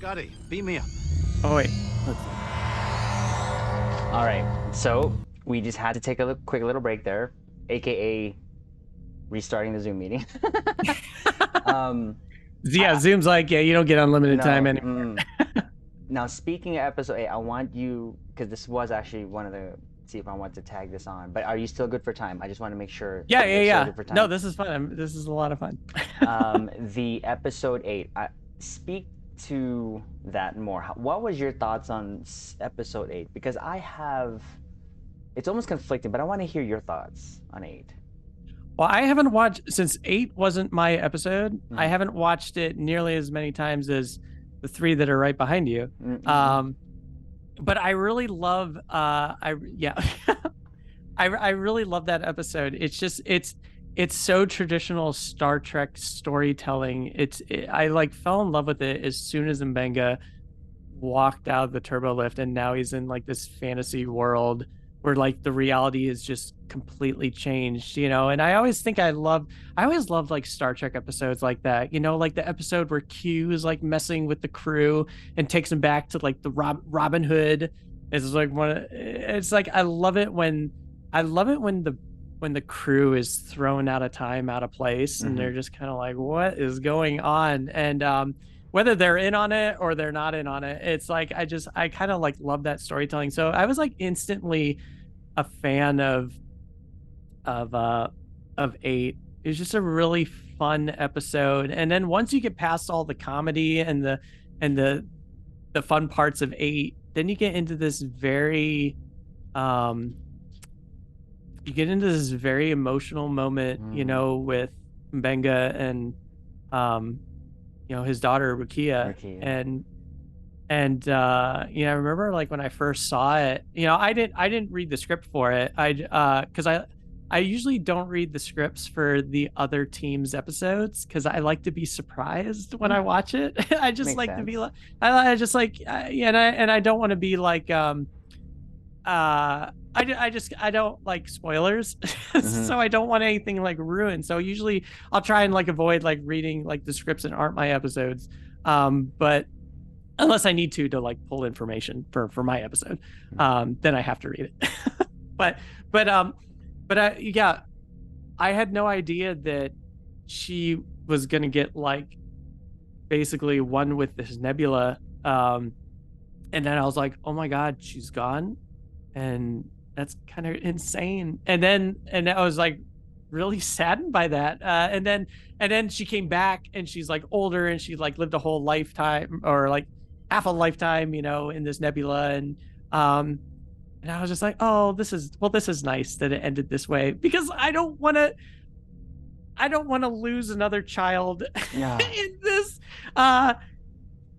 Scotty, beam me up. Oh wait. All right, so we just had to take a quick little break there, aka restarting the Zoom meeting. Zoom's like, yeah, you don't get unlimited time anymore. Now, speaking of episode 8, I want you, because this was actually one of the, see if I want to tag this on, but are you still good for time? I just want to make sure. Yeah. No, this is fun. This is a lot of fun. The episode 8, speak to that more. What was your thoughts on episode 8? Because I have, it's almost conflicting, but I want to hear your thoughts on 8. Well, I haven't watched, since 8 wasn't my episode, I haven't watched it nearly as many times as the 3 that are right behind you. But I really love, I really love that episode. It's just, it's so traditional Star Trek storytelling. I like fell in love with it as soon as Mbenga walked out of the turbo lift, and now he's in like this fantasy world where like the reality is just completely changed, you know. And I always loved like Star Trek episodes like that, you know, like the episode where Q is like messing with the crew and takes him back to like the Robin Hood. It's like it's like I love it when the crew is thrown out of time, out of place, and they're just kind of like, what is going on? And whether they're in on it or they're not in on it, it's like I kind of like love that storytelling. So I was like instantly a fan of 8. It was just a really fun episode. And then once you get past all the comedy and the fun parts of 8, then you get into this very emotional moment, you know, with Mbenga and you know, his daughter Rukia. And you know, I remember like when I first saw it, you know, I didn't read the script for it. Because I usually don't read the scripts for the other team's episodes because I like to be surprised when I watch it. I just Makes like sense. to be like, I just like, and I don't want to be like, I don't like spoilers, so I don't want anything like ruined. So usually I'll try and like avoid like reading like the scripts that aren't my episodes. But unless I need to like pull information for my episode, then I have to read it. but I had no idea that she was gonna get like basically one with this nebula. And then I was like, oh my God, she's gone. And that's kind of insane. And I was like really saddened by that. And then she came back and she's like older and she like lived a whole lifetime or like half a lifetime, you know, in this nebula. And I was just like, oh, this is nice that it ended this way, because I don't want to lose another child in this,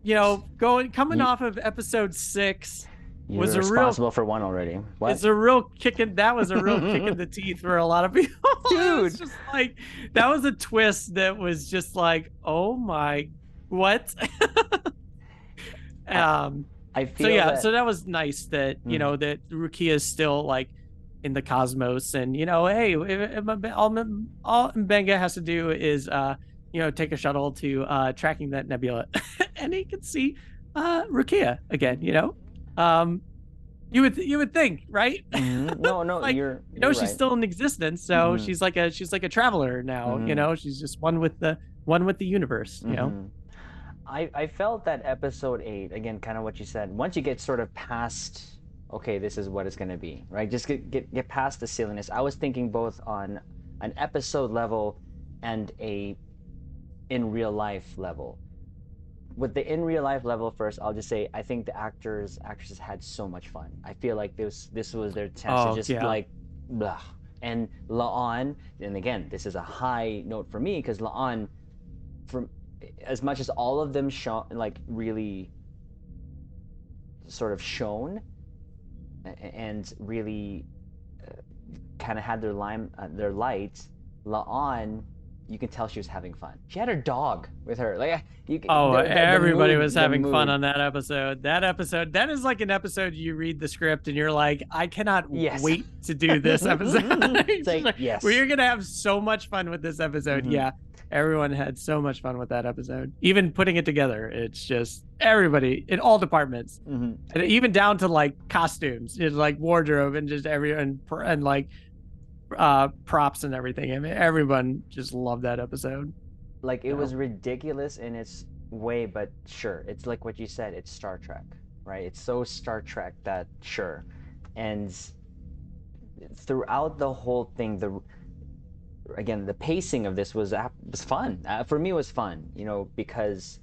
you know, coming off of episode 6. You were responsible for one already. What? That was a real kick in the teeth for a lot of people. Dude, it's just like that was a twist that was just like, oh my, what? I feel so that was nice that you know that Rukia is still like in the cosmos, and you know, hey, all Mbenga has to do is you know, take a shuttle to tracking that nebula, and he can see Rukia again, you know. You would think, right? No, like, you're she's right. still in existence, so she's like a traveler now. You know, she's just one with the universe. You know, I felt that episode 8, again, kind of what you said. Once you get sort of past, okay, this is what it's gonna be, right? Just get past the silliness. I was thinking both on an episode level and a in real life level. With the in real life level first, I'll just say I think the actresses had so much fun. I feel like this was their chance to just like blah. And La'an, and again, this is a high note for me because La'an, from as much as all of them like really sort of shone and really kind of had their light, La'an, you can tell she was having fun. She had her dog with her. Like everybody was having fun on that episode. That is like an episode you read the script and you're like, I cannot wait to do this episode. It's like, yes, we're gonna have so much fun with this episode. Yeah. Everyone had so much fun with that episode. Even putting it together, it's just everybody in all departments, and even down to like costumes, it's like wardrobe and just and like props and everything. I mean, everyone just loved that episode. Like it was ridiculous in its way, but sure, it's like what you said. It's Star Trek, right? It's so Star Trek that sure, and throughout the whole thing, the pacing of this was fun. For me, it was fun, because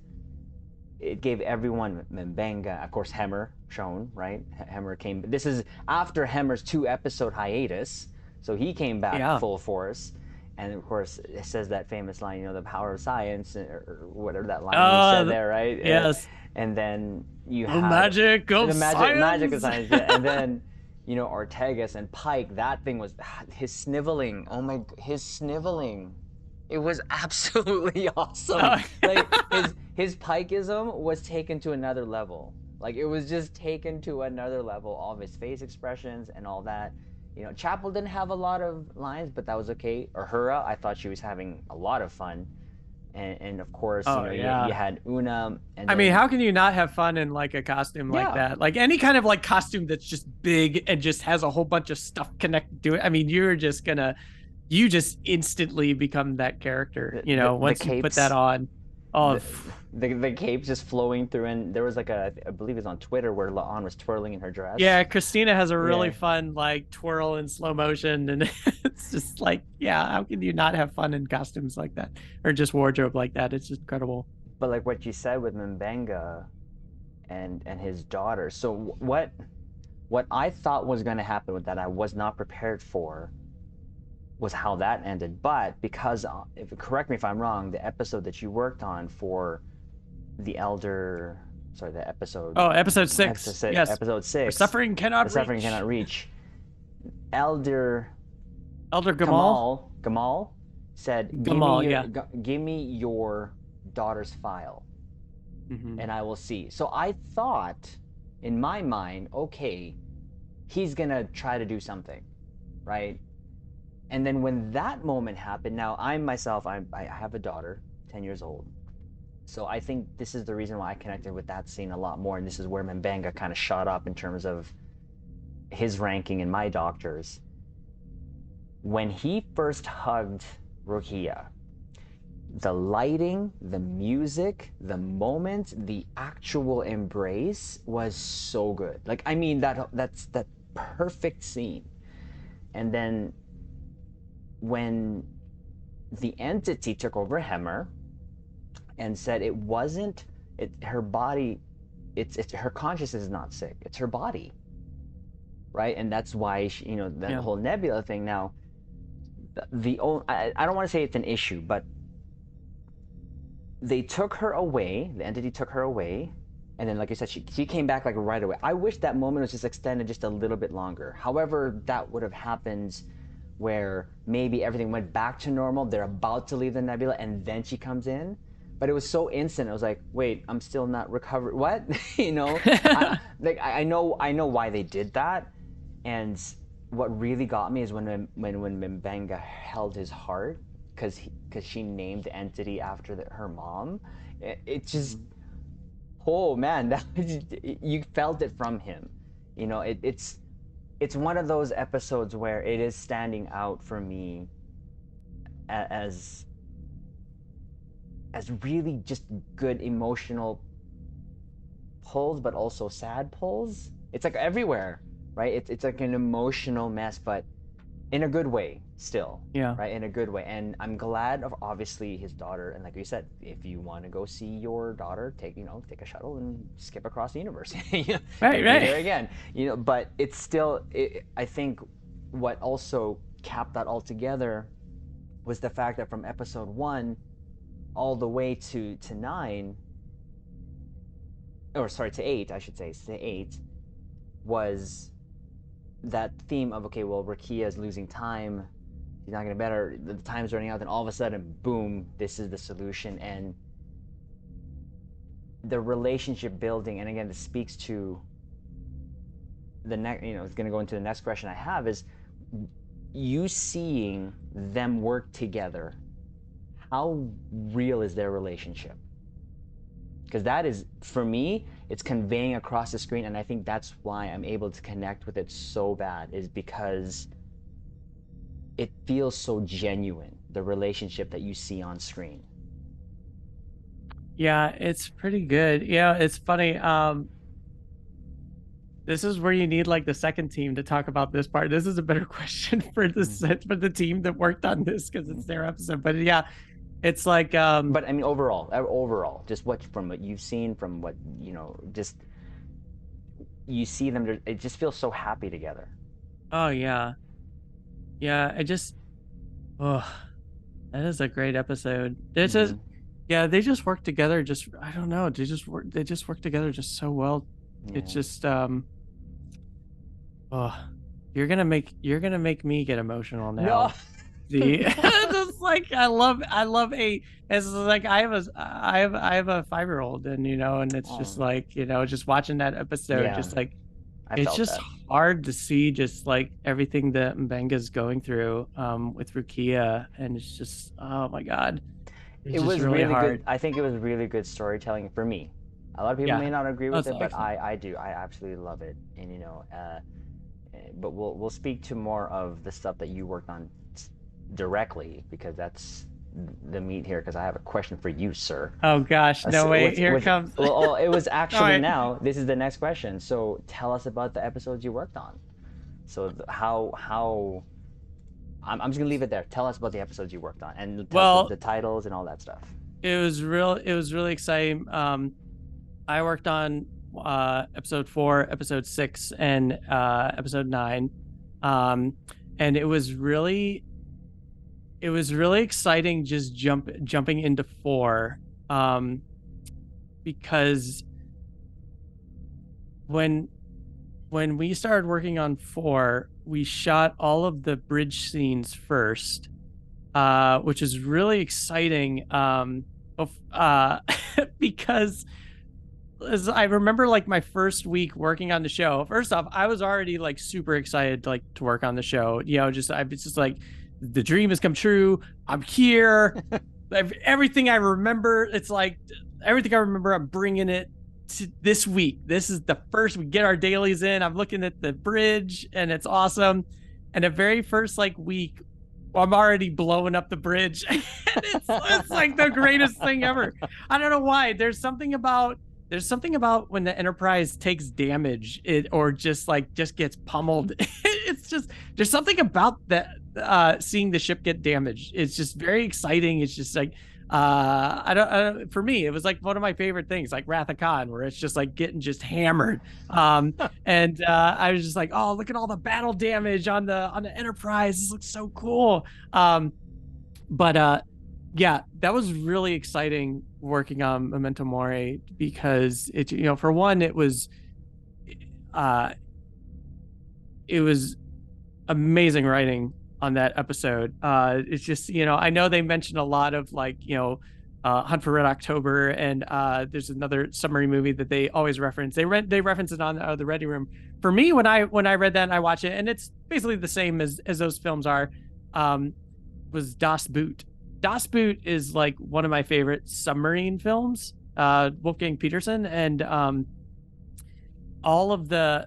it gave everyone Mbenga, of course, Hemmer shown, right? Hemmer came. This is after Hemmer's 2-episode hiatus, so he came back full force. And of course, it says that famous line, the power of science, or whatever that line you said there, right? Yes. And then you the had magic of science. Magic of science, yeah. And then Ortegas and Pike. That thing was his sniveling. Oh my, his sniveling. It was absolutely awesome. Like his Pikeism was taken to another level. Like it was just taken to another level. All of his face expressions and all that. Chapel didn't have a lot of lines, but that was okay. Uhura, I thought she was having a lot of fun. And of course, you had Una. And I mean, how can you not have fun in like a costume like that? Like any kind of like costume that's just big and just has a whole bunch of stuff connected to it. I mean, you just instantly become that character, once you put that on. Oh, the cape just flowing through, and there was like I believe it's on Twitter where La'an was twirling in her dress. Yeah, Christina has a really fun like twirl in slow motion, and it's just like, how can you not have fun in costumes like that, or just wardrobe like that? It's just incredible. But like what you said with Mbenga and his daughter, so what I thought was going to happen with that, I was not prepared for, was how that ended. But because, correct me if I'm wrong, the episode that you worked on for the episode 6. Yes, episode 6, Where suffering cannot reach. Elder Gamal said, give me your daughter's file, and I will see. So I thought in my mind, okay, he's gonna try to do something, right? And then when that moment happened, now I have a daughter, 10 years old. So I think this is the reason why I connected with that scene a lot more. And this is where Mbenga kind of shot up in terms of his ranking in my doctors. When he first hugged Rukia, the lighting, the music, the moment, the actual embrace was so good. Like, I mean, that's that perfect scene. And then when the entity took over Hemmer and said it wasn't her body, it's her consciousness is not sick, it's her body, right? And that's why she, whole Nebula thing. Now I don't want to say it's an issue, but they took her away, the entity took her away, and then like I said, she came back like right away. I wish that moment was just extended just a little bit longer. However, that would have happened where maybe everything went back to normal, they're about to leave the nebula, and then she comes in. But it was so instant. I was like, wait, I'm still not recovered. What? I know why they did that. And what really got me is when Mbenga held his heart, because she named the entity after her mom. It just, oh man, you felt it from him. It's one of those episodes where it is standing out for me as really just good emotional pulls, but also sad pulls. It's like everywhere, right? It's like an emotional mess, but in a good way still. Yeah. Right? In a good way. And I'm glad of obviously his daughter. And like you said, if you want to go see your daughter, take a shuttle and skip across the universe. Right. There again. But it's still, I think what also capped that all together was the fact that from episode 1 all the way to 9, or sorry, to 8, I should say, to 8, was that theme of, okay, well, Rukia is losing time, he's not getting better, the time's running out, then all of a sudden, boom, this is the solution. And the relationship building, and again, this speaks to the next, it's going to go into the next question I have, is you seeing them work together how real is their relationship? Because that is, for me, it's conveying across the screen, and I think that's why I'm able to connect with it so bad, is because it feels so genuine, the relationship that you see on screen. Yeah, it's pretty good. It's funny. This is where you need like the second team to talk about this part. This is a better question for for the team that worked on this because it's their episode. But yeah, it's like But I mean, overall, just what from what you've seen, from what just you see them, it just feels so happy together. oh yeah. Yeah, oh, that is a great episode. This is yeah, they just work together just I don't know, they just work together just so well. Yeah. It's just oh, you're gonna make me get emotional now. No. It's like I love it's like I have a 5-year-old, and and it's just like just watching that episode, just like it's just hard to see just like everything that Mbenga's going through with Rukia, and it's just oh my god, it was really hard. Good. I think it was really good storytelling for me. A lot of people may not agree with it, but I do. I absolutely love it, and but we'll speak to more of the stuff that you worked on directly, because that's the meat here, because I have a question for you, sir. Oh gosh, no way, here it comes. Well, it was actually now, this is the next question. So tell us about the episodes you worked on. So how I'm just gonna leave it there. Tell us about the episodes you worked on, and tell us the titles and all that stuff. It was really exciting. I worked on episode 4, episode 6, and episode 9, and it was really exciting just jumping into 4, because when we started working on 4, we shot all of the bridge scenes first, which is really exciting, because as I remember, like my first week working on the show, first off, I was already like super excited to work on the show. I was just like, the dream has come true. I'm here. Everything I remember, it's like everything I remember, I'm bringing it to this week. This is the first we get our dailies in. I'm looking at the bridge, and it's awesome. And the very first week, I'm already blowing up the bridge. It's like the greatest thing ever. I don't know why. There's something about when the Enterprise takes damage, or just gets pummeled. It's just, there's something about that, seeing the ship get damaged. It's just very exciting. It's just like, I don't, for me, it was like one of my favorite things, like Wrath of Khan, where it's just like getting just hammered. And I was just like, oh, look at all the battle damage on the Enterprise. This looks so cool. But yeah, that was really exciting working on Memento Mori, because it, for one, it was amazing writing on that episode. It's just, I know they mentioned a lot of Hunt for Red October, and there's another submarine movie that they always reference. They reference it on the Ready Room. For me, when I read that and I watch it, and it's basically the same as those films are, was Das Boot. Das Boot is like one of my favorite submarine films, Wolfgang Petersen, and all of the.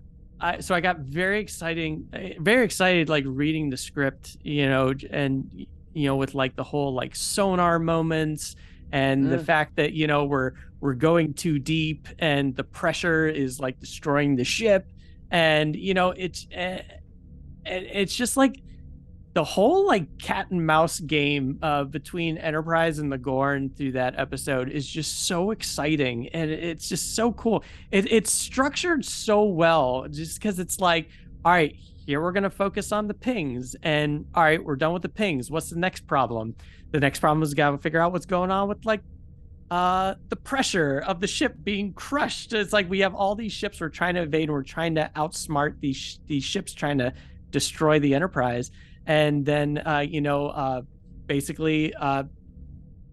So I got very excited, like reading the script, and with like the whole like sonar moments, and the fact that we're going too deep, and the pressure is like destroying the ship, and it's just like the whole like cat and mouse game between Enterprise and the Gorn through that episode is just so exciting, and it's just so cool. It's structured so well, just because it's like, all right, here we're gonna focus on the pings, and all right, we're done with the pings. What's the next problem? The next problem is gotta figure out what's going on with like the pressure of the ship being crushed. It's like we have all these ships we're trying to evade, and we're trying to outsmart these ships trying to destroy the Enterprise. And then, basically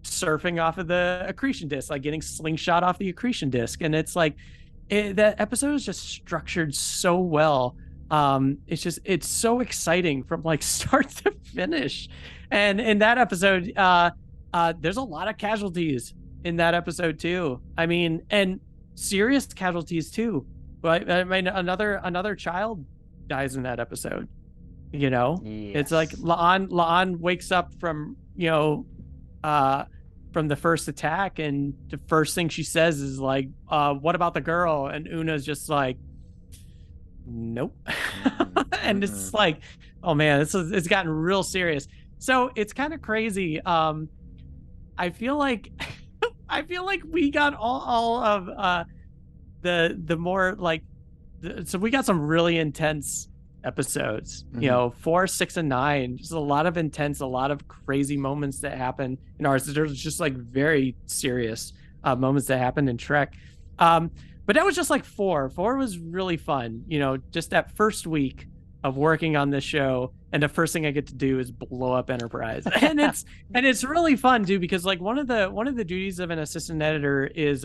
surfing off of the accretion disk, like getting slingshot off the accretion disk. And it's like, that episode is just structured so well. It's so exciting from like start to finish. And in that episode, there's a lot of casualties in that episode too. I mean, and serious casualties too. Right? I mean, another child dies in that episode. You know, it's like Yes. Laan wakes up from from the first attack, and the first thing she says is like, "What about the girl?" And Una's just like, "Nope," and it's like, oh man, it's gotten real serious. So it's kind of crazy. I feel like I feel like we got all of the more like so we got some really intense episodes, you know, 4, 6, and 9. Just a lot of intense, a lot of crazy moments that happen in ours. There's just like very serious moments that happen in Trek. But that was just like 4. 4 was really fun, you know, just that first week of working on this show, and the first thing I get to do is blow up Enterprise. And it's really fun too, because like one of the duties of an assistant editor is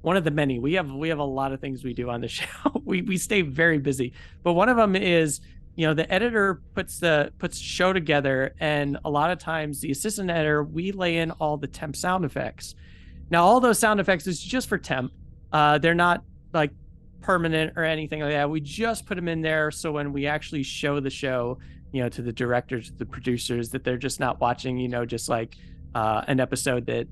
one of the many. We have a lot of things we do on the show. we stay very busy, but one of them is, you know, the editor puts the show together, and a lot of times the assistant editor, we lay in all the temp sound effects. Now all those sound effects is just for temp. They're not like permanent or anything like that. We just put them in there so when we actually show the show, you know, to the directors, the producers, that they're just not watching, you know, just like an episode that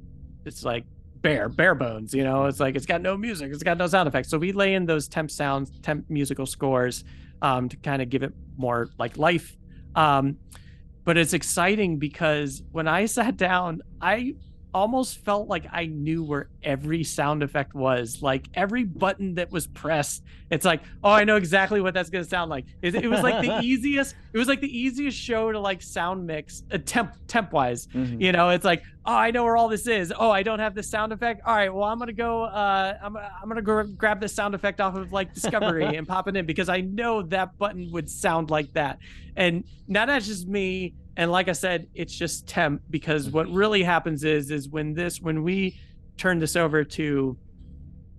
it's like bare bones, you know. It's like it's got no music, it's got no sound effects. So we lay in those temp sounds, temp musical scores to kind of give it more like life. But it's exciting because when I sat down, I almost felt like I knew where every sound effect was. Like every button that was pressed, it's like, oh, I know exactly what that's gonna sound like. It was like the easiest. It was like the easiest show to like sound mix, temp wise. You know, it's like, oh, I know where all this is. Oh, I don't have the sound effect. All right, well, I'm gonna go. I'm gonna go grab this sound effect off of like Discovery and pop it in, because I know that button would sound like that. And now that's just me. And like I said, it's just temp, because what really happens is when we turn this over to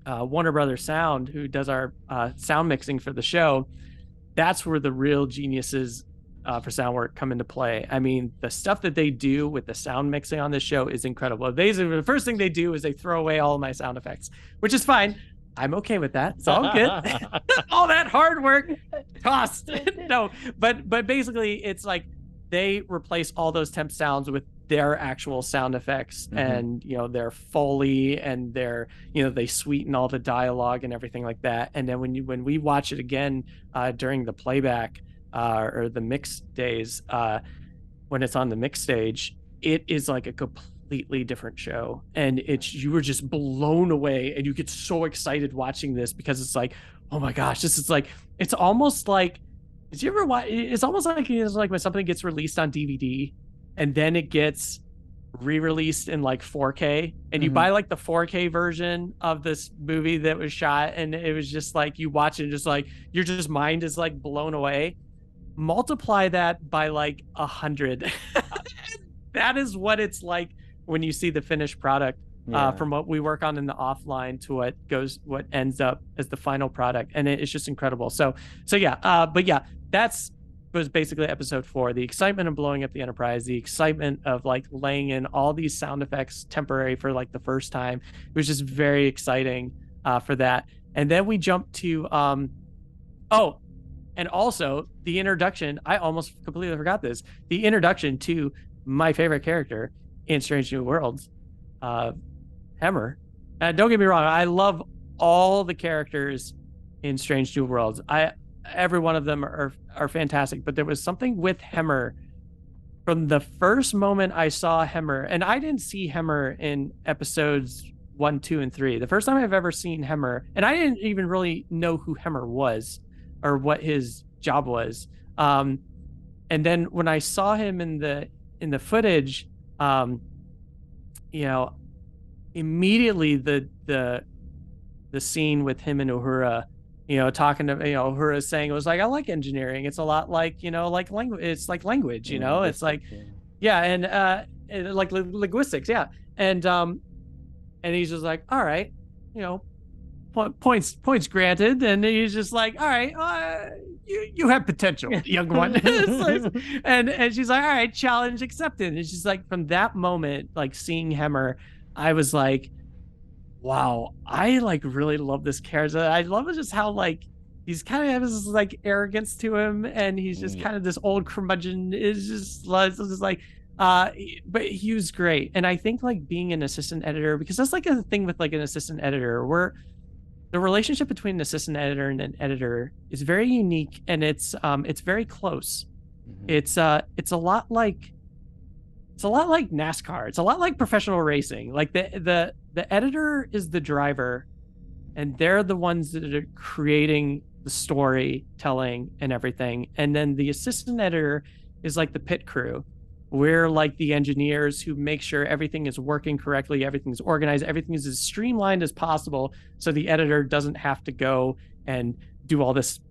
Warner Brothers Sound, who does our sound mixing for the show, that's where the real geniuses for sound work come into play. I mean, the stuff that they do with the sound mixing on this show is incredible. The first thing they do is they throw away all of my sound effects, which is fine. I'm okay with that. It's all good. All that hard work tossed. No, but basically it's like they replace all those temp sounds with their actual sound effects, and you know, their Foley, and their, you know, they sweeten all the dialogue and everything like that. And then when we watch it again during the playback or the mix days, when it's on the mix stage, it is like a completely different show, and you were just blown away, and you get so excited watching this, because it's like, oh my gosh, this is like, it's almost like, did you ever watch? It's almost like when something gets released on DVD and then it gets re-released in like 4K, and you buy like the 4K version of this movie that was shot, and it was just like, you watch it and just like your just mind is like blown away. Multiply that by like 100. That is what it's like when you see the finished product. From what we work on in the offline to what ends up as the final product, and it's just incredible. So yeah, but yeah, was basically episode 4. The excitement of blowing up the Enterprise, the excitement of like laying in all these sound effects temporary for like the first time. It was just very exciting for that. And then we jumped to oh, and also the introduction. I almost completely forgot this. The introduction to my favorite character in Strange New Worlds, Hemmer. Don't get me wrong, I love all the characters in Strange New Worlds. Every one of them are fantastic, but there was something with Hemmer from the first moment I saw Hemmer, and I didn't see Hemmer in episodes 1, 2, and 3. The first time I've ever seen Hemmer, and I didn't even really know who Hemmer was or what his job was. And then when I saw him in the footage, you know, immediately the scene with him and Uhura, you know, talking to, you know, Uhura saying, it was like, I like engineering. It's a lot like, you know, like language. It's like language, you know, it's like, yeah. And like linguistics. Yeah. And he's just like, all right, you know, points granted. And he's just like, all right, you have potential, young one. and she's like, all right, challenge accepted. And she's like, from that moment, like seeing Hemmer, I was like, wow, I like really love this character. I love just how like he's kind of has this like arrogance to him, and he's just kind of this old curmudgeon. Is just like but he was great. And I think like being an assistant editor, because that's like a thing with like an assistant editor, where the relationship between an assistant editor and an editor is very unique, and it's very close. It's a lot like NASCAR. It's a lot like professional racing. Like the editor is the driver, and they're the ones that are creating the storytelling and everything. And then the assistant editor is like the pit crew. We're like the engineers who make sure everything is working correctly, everything's organized, everything is as streamlined as possible, so the editor doesn't have to go and do all this,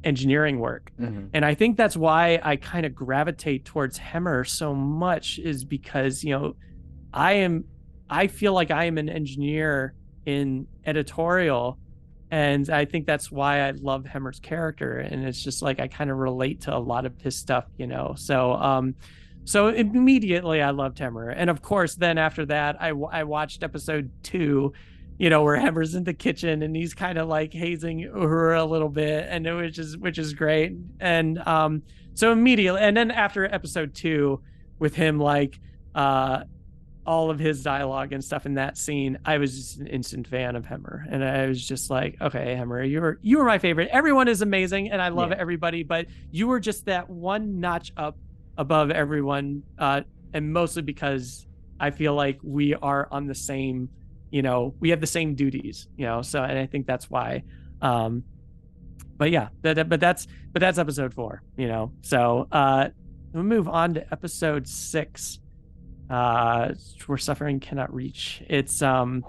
engineering work. And I think that's why I kind of gravitate towards Hemmer so much, is because, I feel like I am an engineer in editorial, and I think that's why I love Hemmer's character. And it's just like I kind of relate to a lot of his stuff, so immediately I loved Hemmer. And of course, then after that, I watched episode 2, where Hemmer's in the kitchen and he's kind of like hazing Uhura a little bit, and which is great. And so immediately, and then after episode 2, with him like all of his dialogue and stuff in that scene, I was just an instant fan of Hemmer. And I was just like, okay, Hemmer, you were my favorite. Everyone is amazing, and I love everybody, but you were just that one notch up above everyone, and mostly because I feel like we are on the same, we have the same duties, so, and I think that's why. But yeah, but that's episode 4, so we'll move on to episode 6, where suffering cannot reach. It's that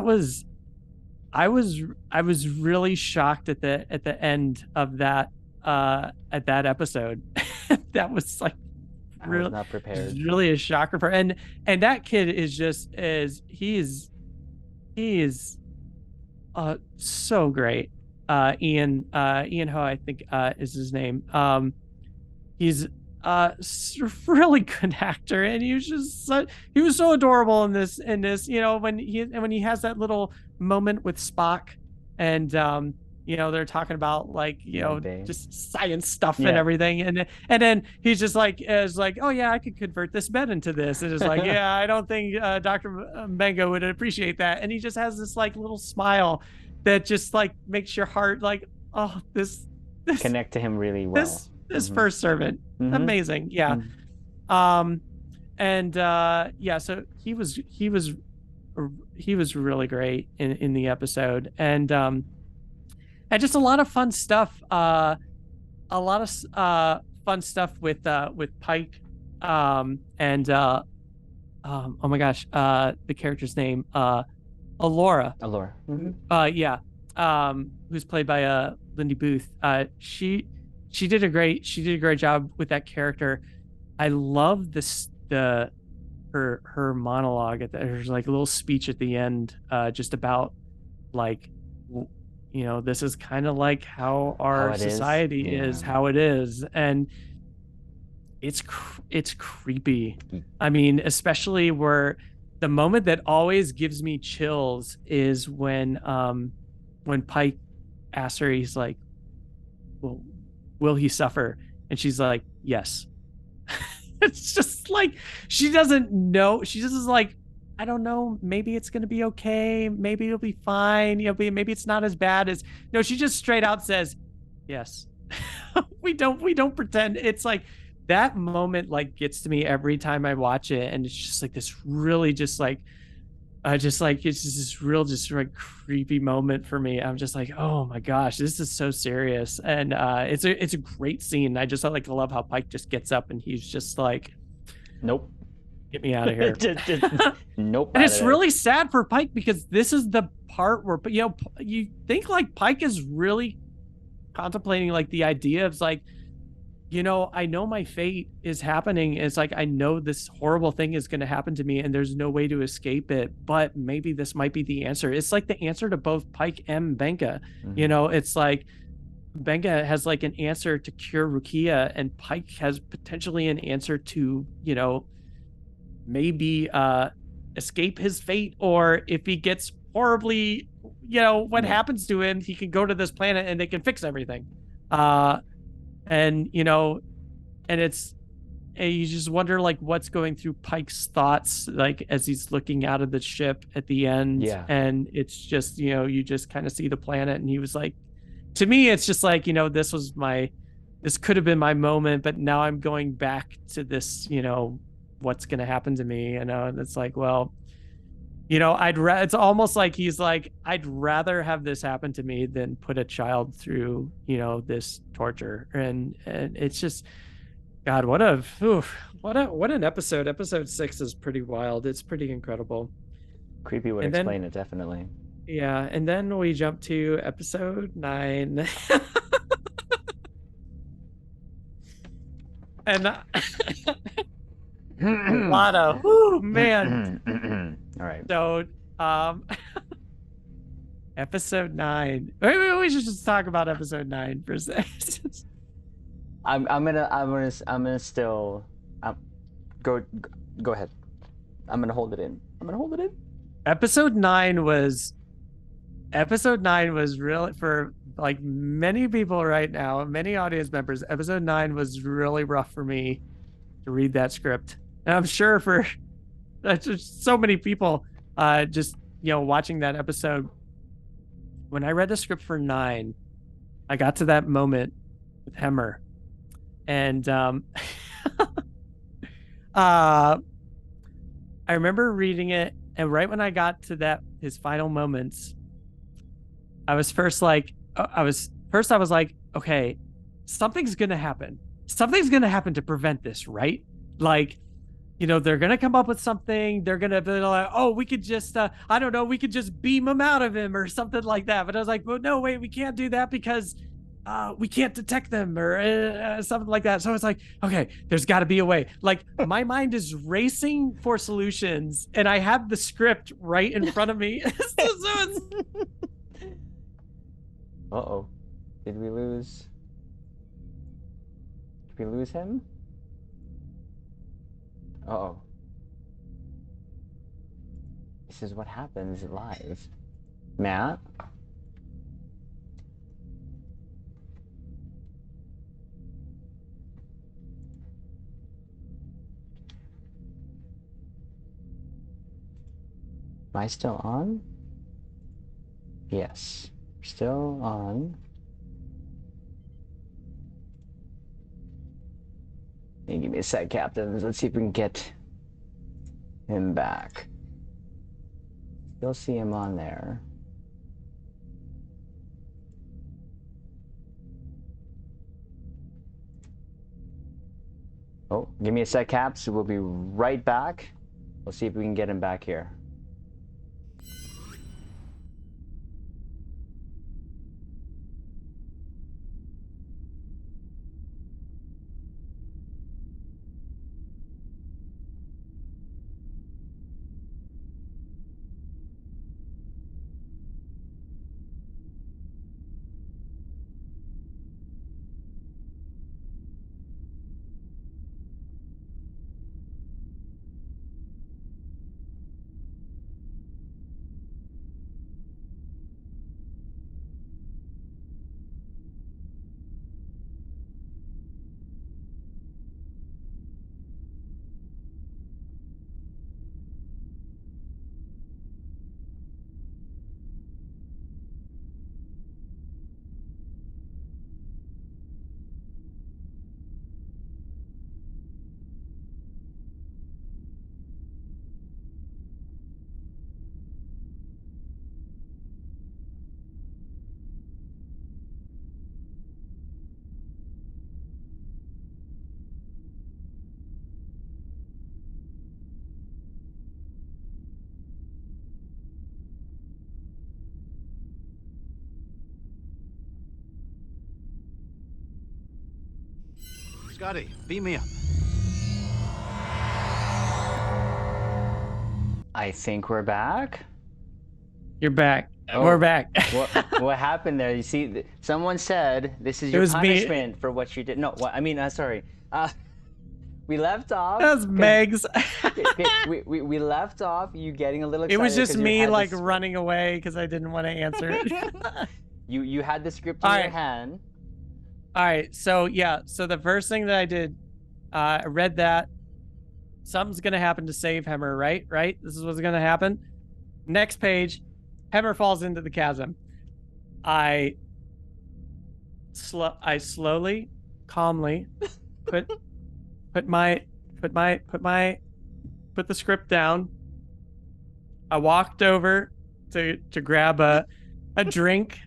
was, I was really shocked at the end of that, at that episode. That was like really not prepared. Really a shocker for, and that kid is just he is so great. Ian Ho, I think is his name. He's really good actor, and he was so adorable in this, when he has that little moment with Spock, and they're talking about like, just science stuff and everything. And then he's just like, oh yeah, I could convert this bed into this. And it's like, yeah, I don't think Dr. Mbenga would appreciate that. And he just has this like little smile that just like makes your heart like, oh, this connect to him really well. This first servant. Amazing. Yeah. So he was really great in the episode. And just a lot of fun stuff. A lot of fun stuff with Pike, and oh my gosh, the character's name, Allura. Who's played by Lindy Booth. She did a great job with that character. I love her monologue there's like a little speech at the end, just about like, this is kind of like how our society is, how it is. And it's creepy. I mean, especially where the moment that always gives me chills is when Pike asks her, he's like, well, will he suffer? And she's like, yes. It's just like, she doesn't know. She just is like, I don't know, maybe it's going to be okay. Maybe it'll be fine. Maybe it's not as bad as, no, she just straight out says, yes. we don't pretend. It's like that moment like gets to me every time I watch it. And it's just like this really just like it's just this real, just like creepy moment for me. I'm just like, oh my gosh, this is so serious. And it's a great scene. I just like love how Pike just gets up and he's just like, nope. Get me out of here. Nope. And it's really sad for Pike, because this is the part where, you think like Pike is really contemplating like the idea of like, I know my fate is happening. It's like, I know this horrible thing is going to happen to me and there's no way to escape it, but maybe this might be the answer. It's like the answer to both Pike and Benga. It's like Benga has like an answer to cure Rukia, and Pike has potentially an answer to, maybe escape his fate, or if he gets horribly, what happens to him, he can go to this planet and they can fix everything. And it's, and you just wonder like what's going through Pike's thoughts, like as he's looking out of the ship at the end. Yeah. And it's just, you just kind of see the planet, and he was like, to me, it's just like, this could have been my moment, but now I'm going back to this, what's going to happen to me, and it's like, well, it's almost like he's like, I'd rather have this happen to me than put a child through, this torture. And it's just, God, what an episode. Episode 6 is pretty wild. It's pretty incredible. Creepy would explain it, definitely. Yeah, and then we jump to episode 9. And a lot of, man. All right. So, episode 9. Maybe we should just talk about episode 9 for a second. I'm gonna still go ahead. I'm gonna hold it in. Episode 9 was really, for like many people right now, many audience members, episode 9 was really rough for me to read that script. And I'm sure for just so many people, just, watching that episode. When I read the script for 9, I got to that moment with Hemmer. And I remember reading it, and right when I got to his final moments, I was like, okay, something's gonna happen. Something's gonna happen to prevent this, right? Like, they're gonna come up with something. They're gonna be like, oh, we could just, I don't know, we could just beam him out of him or something like that. But I was like, well, no, wait, we can't do that because we can't detect them, or something like that. So it's like, okay, there's got to be a way. Like, my mind is racing for solutions, and I have the script right in front of me. Uh-oh. Did we lose him? Uh-oh. This is what happens live. Matt? Am I still on? Yes. Still on. Hey, give me a sec, Captain. Let's see if we can get him back. You'll see him on there. Oh, give me a sec, Caps. We'll be right back. We'll see if we can get him back here. Scotty, beam me up. I think we're back. You're back. Oh, We're back. what happened there? You see, someone said this is It your was me. punishment for what you did. No, what I mean, sorry. We left off. That was Meg's. we left off you getting a little excited. It was just 'cause you me had like this- running away because I didn't want to answer it. You had the script in All your right. hand. All right. So yeah. So the first thing that I did, I read that something's gonna happen to save Hemmer. Right. Right. This is what's gonna happen. Next page, Hemmer falls into the chasm. I slowly, calmly put the script down. I walked over to grab a drink,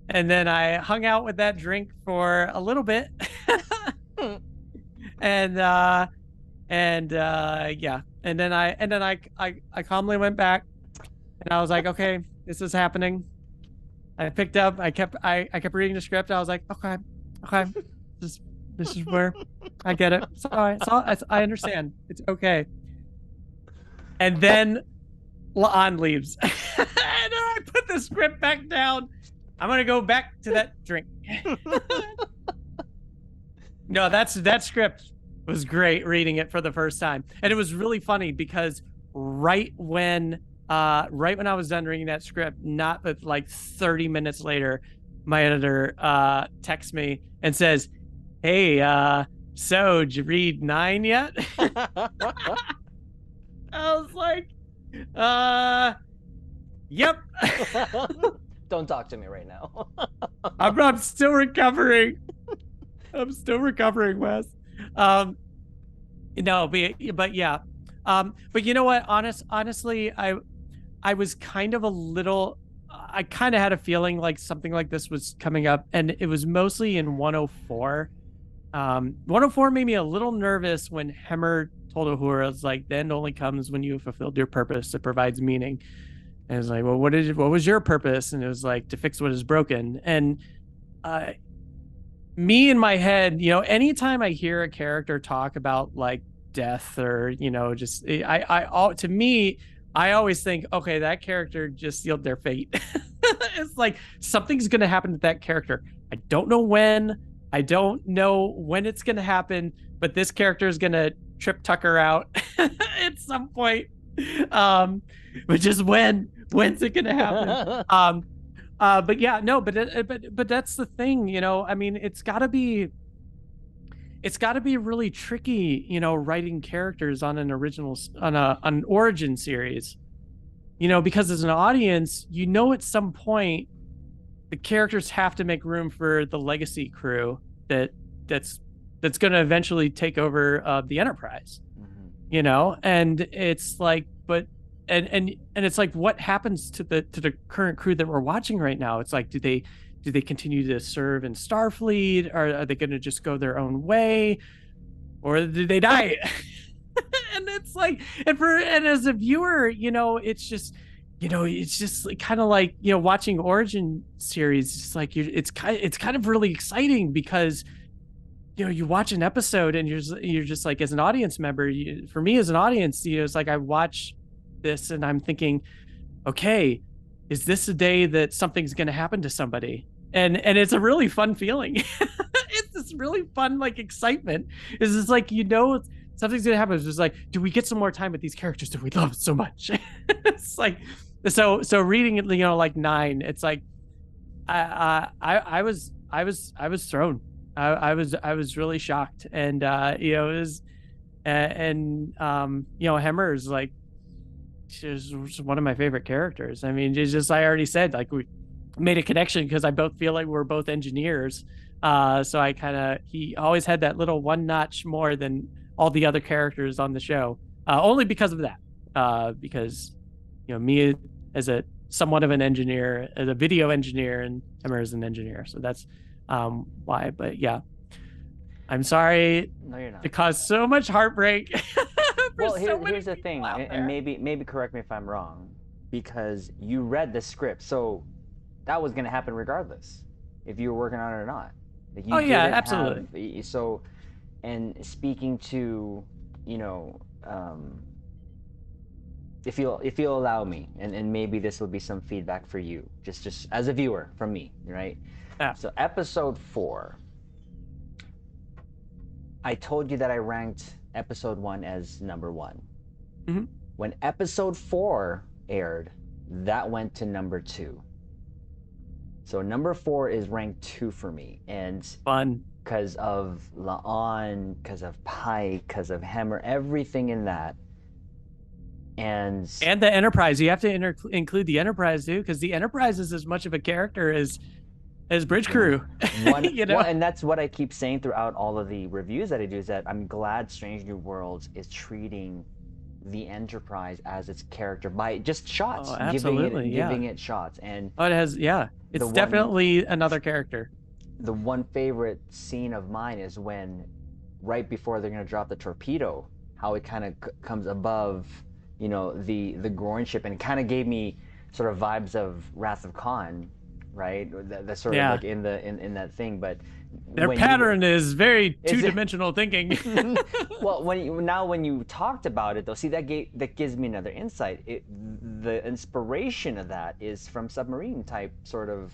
and then I hung out with that drink for a little bit. and yeah. And then I calmly went back, and I was like, okay, this is happening. I picked up, I kept reading the script. I was like, okay, this is where I get it. Sorry, I understand. It's okay. And then La'an leaves. And then I put the script back down. I'm gonna go back to that drink. No, that script was great reading it for the first time. And it was really funny because right when I was done reading that script, not but like 30 minutes later, my editor texts me and says, hey, so did you read 9 yet? I was like, yep. Don't talk to me right now. I'm still recovering. I'm still recovering, Wes. No, but yeah. But you know what? Honestly, I was kind of I kind of had a feeling like something like this was coming up, and it was mostly in 104. 104 made me a little nervous when Hemmer told Uhura, it's like, the end only comes when you have fulfilled your purpose. It provides meaning. And it's like, well, what was your purpose? And it was like, to fix what is broken. And me in my head, anytime I hear a character talk about like death or, just to me, I always think, okay, that character just sealed their fate. It's like something's going to happen to that character. I don't know when. I don't know when it's going to happen, but this character is going to trip Tucker out at some point. But just when's it going to happen? But yeah, no, but that's the thing, I mean, it's got to be really tricky, writing characters on an an origin series, because as an audience, at some point the characters have to make room for the legacy crew that's going to eventually take over the Enterprise, and it's like, but and it's like, what happens to the current crew that we're watching right now? It's like, do they continue to serve in Starfleet, or are they going to just go their own way, or do they die? And it's like, and as a viewer, it's just kind of like, watching origin series. It's like, it's kind of really exciting because, you watch an episode and you're just like, as an audience member, for me as an audience, it's like, I watch this and I'm thinking, okay, is this a day that something's going to happen to somebody? And it's a really fun feeling. It's this really fun, like, excitement. It's just like, something's going to happen. It's just like, do we get some more time with these characters that we love so much? It's like, so reading it, like 9, it's like, I was thrown. I was really shocked. And, it was, Hemmer is like, she's one of my favorite characters. I mean, it's just, I already said, like, we made a connection because I both feel like we're both engineers. So he always had that little one notch more than all the other characters on the show. Only because of that. Because, me as a somewhat of an engineer, as a video engineer, and Hemmer as an engineer. So that's why. But yeah, I'm sorry to cause so much heartbreak. Well, here's the thing, and maybe correct me if I'm wrong, because you read the script, so that was going to happen regardless if you were working on it or not. Like, absolutely. and speaking to, you know, if you'll allow me, and maybe this will be some feedback for you, just as a viewer from me, right? Yeah. So episode 4, I told you that I ranked episode 1 as number 1. Mm-hmm. When episode 4 aired, that went to number 2. So number 4 is ranked 2 for me, and Fun. because of La'an, because of Pike, because of Hammer, everything in that. And the Enterprise. You have to include the Enterprise too, because the Enterprise is as much of a character as Bridge Crew. You know? Well, and that's what I keep saying throughout all of the reviews that I do, is that I'm glad Strange New Worlds is treating the Enterprise as its character by just shots, giving it shots. And it has, it's definitely another character. The one favorite scene of mine is when, right before they're going to drop the torpedo, how it kind of comes above, you know, the groin ship, and it kind of gave me sort of vibes of Wrath of Khan, right? That's sort of like in that thing. But their pattern is very two-dimensional thinking. Well, when you talked about it though, see, that gives me another insight. The inspiration of that is from submarine type sort of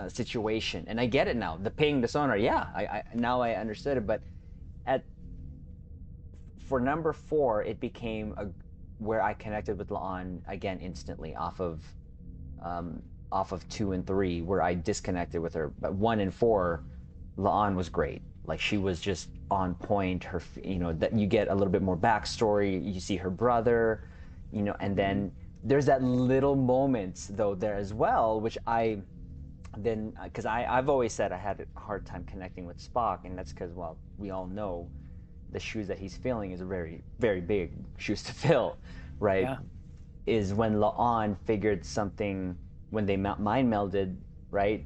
situation, and I get it now. The ping, the sonar, I now I understood it. But for number 4, it became where I connected with La'an again instantly off of 2 and 3, where I disconnected with her. But 1 and 4, La'an was great. Like, she was just on point. Her, you know, that you get a little bit more backstory. You see her brother, you know, and then there's that little moment though there as well, which because I've always said I had a hard time connecting with Spock, and that's because, well, we all know the shoes that he's filling is very, very big shoes to fill, right? Yeah. Is when La'an figured something, when they mind melded, right?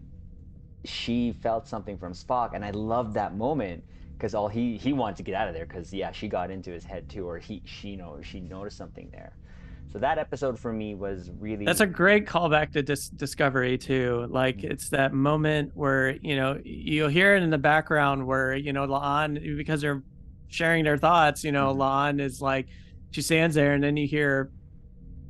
She felt something from Spock, and I loved that moment, because all he wanted to get out of there, because she got into his head too, or she noticed something there. So that episode for me was really... That's a great callback to Discovery too. Like, it's that moment where, you know, you'll hear it in the background where, you know, La'an, because they're sharing their thoughts, you know, La'an is like, she stands there, and then you hear,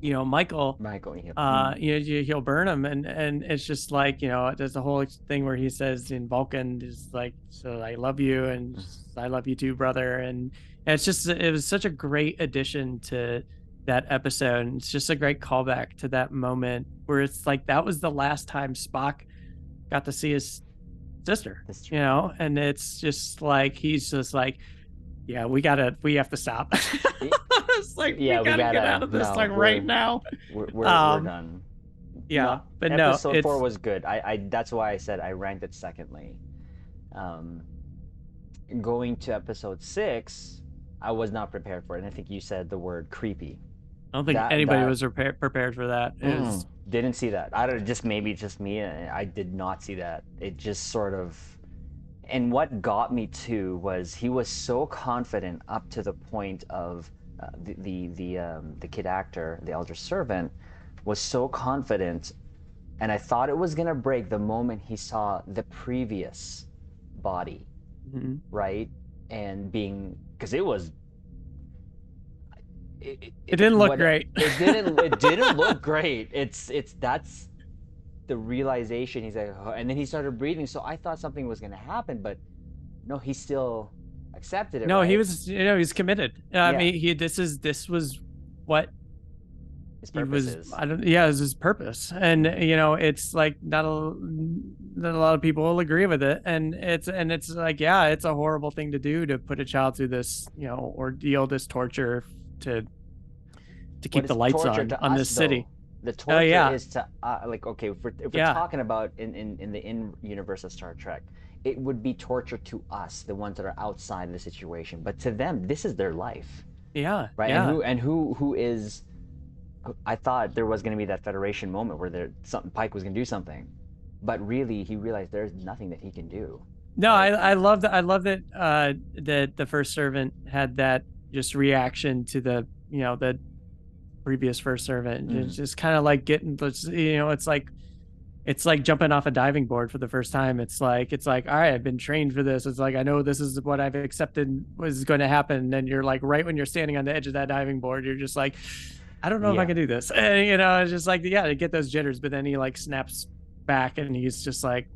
you know, Michael, you know, he'll burn him, and it's just like, you know, there's the whole thing where he says in Vulcan is like, so I love you, and I love you too, brother. And it's just, it was such a great addition to that episode, and it's just a great callback to that moment where it's like, that was the last time Spock got to see his sister, you know, and it's just like, he's just like, yeah, we have to stop. It's like, we gotta get out of this right now. We're done. Yeah, but episode 4 was good. I that's why I said I ranked it secondly. Going to episode 6, I was not prepared for it, and I think you said the word creepy. I don't think anybody was prepared for that. Didn't see that. I don't. Maybe just me. I did not see that. It just sort of. And what got me too was he was so confident up to the point of the kid actor, the elder servant, was so confident, and I thought it was gonna break the moment he saw the previous body, right? And because it was. It didn't look great. It didn't look great. That's the realization. He's like, oh, and then he started breathing. So I thought something was going to happen, but no, he still accepted it. No, right? he was, you know, he's committed. I mean, this was what his purpose is. It was his purpose, and you know, it's like not a lot of people will agree with it, and it's like, it's a horrible thing to do, to put a child through this, you know, ordeal, this torture to keep the lights on this city. The torture is to like, okay, if we're talking about in the universe of Star Trek, it would be torture to us, the ones that are outside of the situation, but to them, this is their life. Right. And who is? I thought there was going to be that Federation moment where Pike was going to do something, but really he realized there's nothing that he can do. No, I love that. I love that that the first servant had that just reaction to the, you know, the previous first servant. Just kind of like getting, you know, it's like it's like jumping off a diving board for the first time. It's like all right, I've been trained for this. It's like I know this is what I've accepted was going to happen. And then you're like right when you're standing on the edge of that diving board, you're just like, I don't know if I Yeah. can do this. And, you know, it's just like, yeah, to get those jitters. But then he like snaps back and he's just like,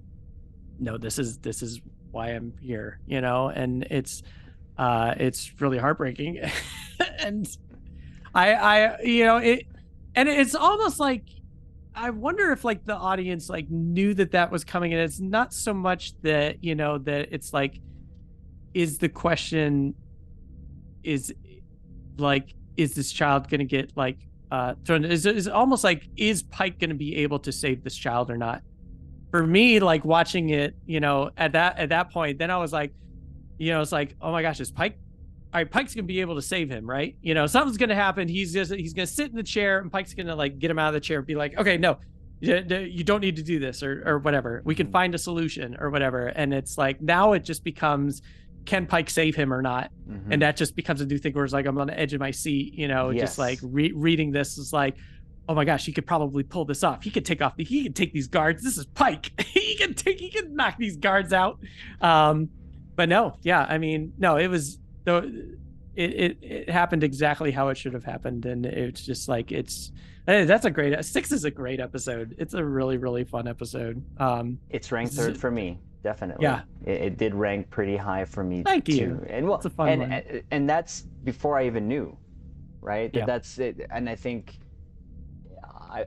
no, this is why I'm here, you know. And it's really heartbreaking. And I you know it, and it's almost like I wonder if like the audience like knew that that was coming, and it's not so much that, you know, that it's like, is the question is like, is this child going to get like thrown, is almost like, is Pike going to be able to save this child or not? For me, like watching it, you know, at that point, then I was like, you know, it's like, oh my gosh, is Pike, all right, Pike's gonna be able to save him, right? You know, something's gonna happen. He's gonna sit in the chair, and Pike's gonna like get him out of the chair and be like, okay, no, you don't need to do this, or whatever. We can find a solution or whatever. And it's like now it just becomes, can Pike save him or not? And that just becomes a new thing where it's like I'm on the edge of my seat, you know, just like reading this is like, oh my gosh, he could probably pull this off. He could take these guards. This is Pike. he can knock these guards out. But no, yeah, I mean, no, it was though it happened exactly how it should have happened, and it's just like that's a great 6 is a great episode. It's a really, really fun episode. It's ranked third for me, definitely. Yeah, it did rank pretty high for me. Thank too. you. And well, it's a fun one. And that's before I even knew, right? Yeah. That's it. And I think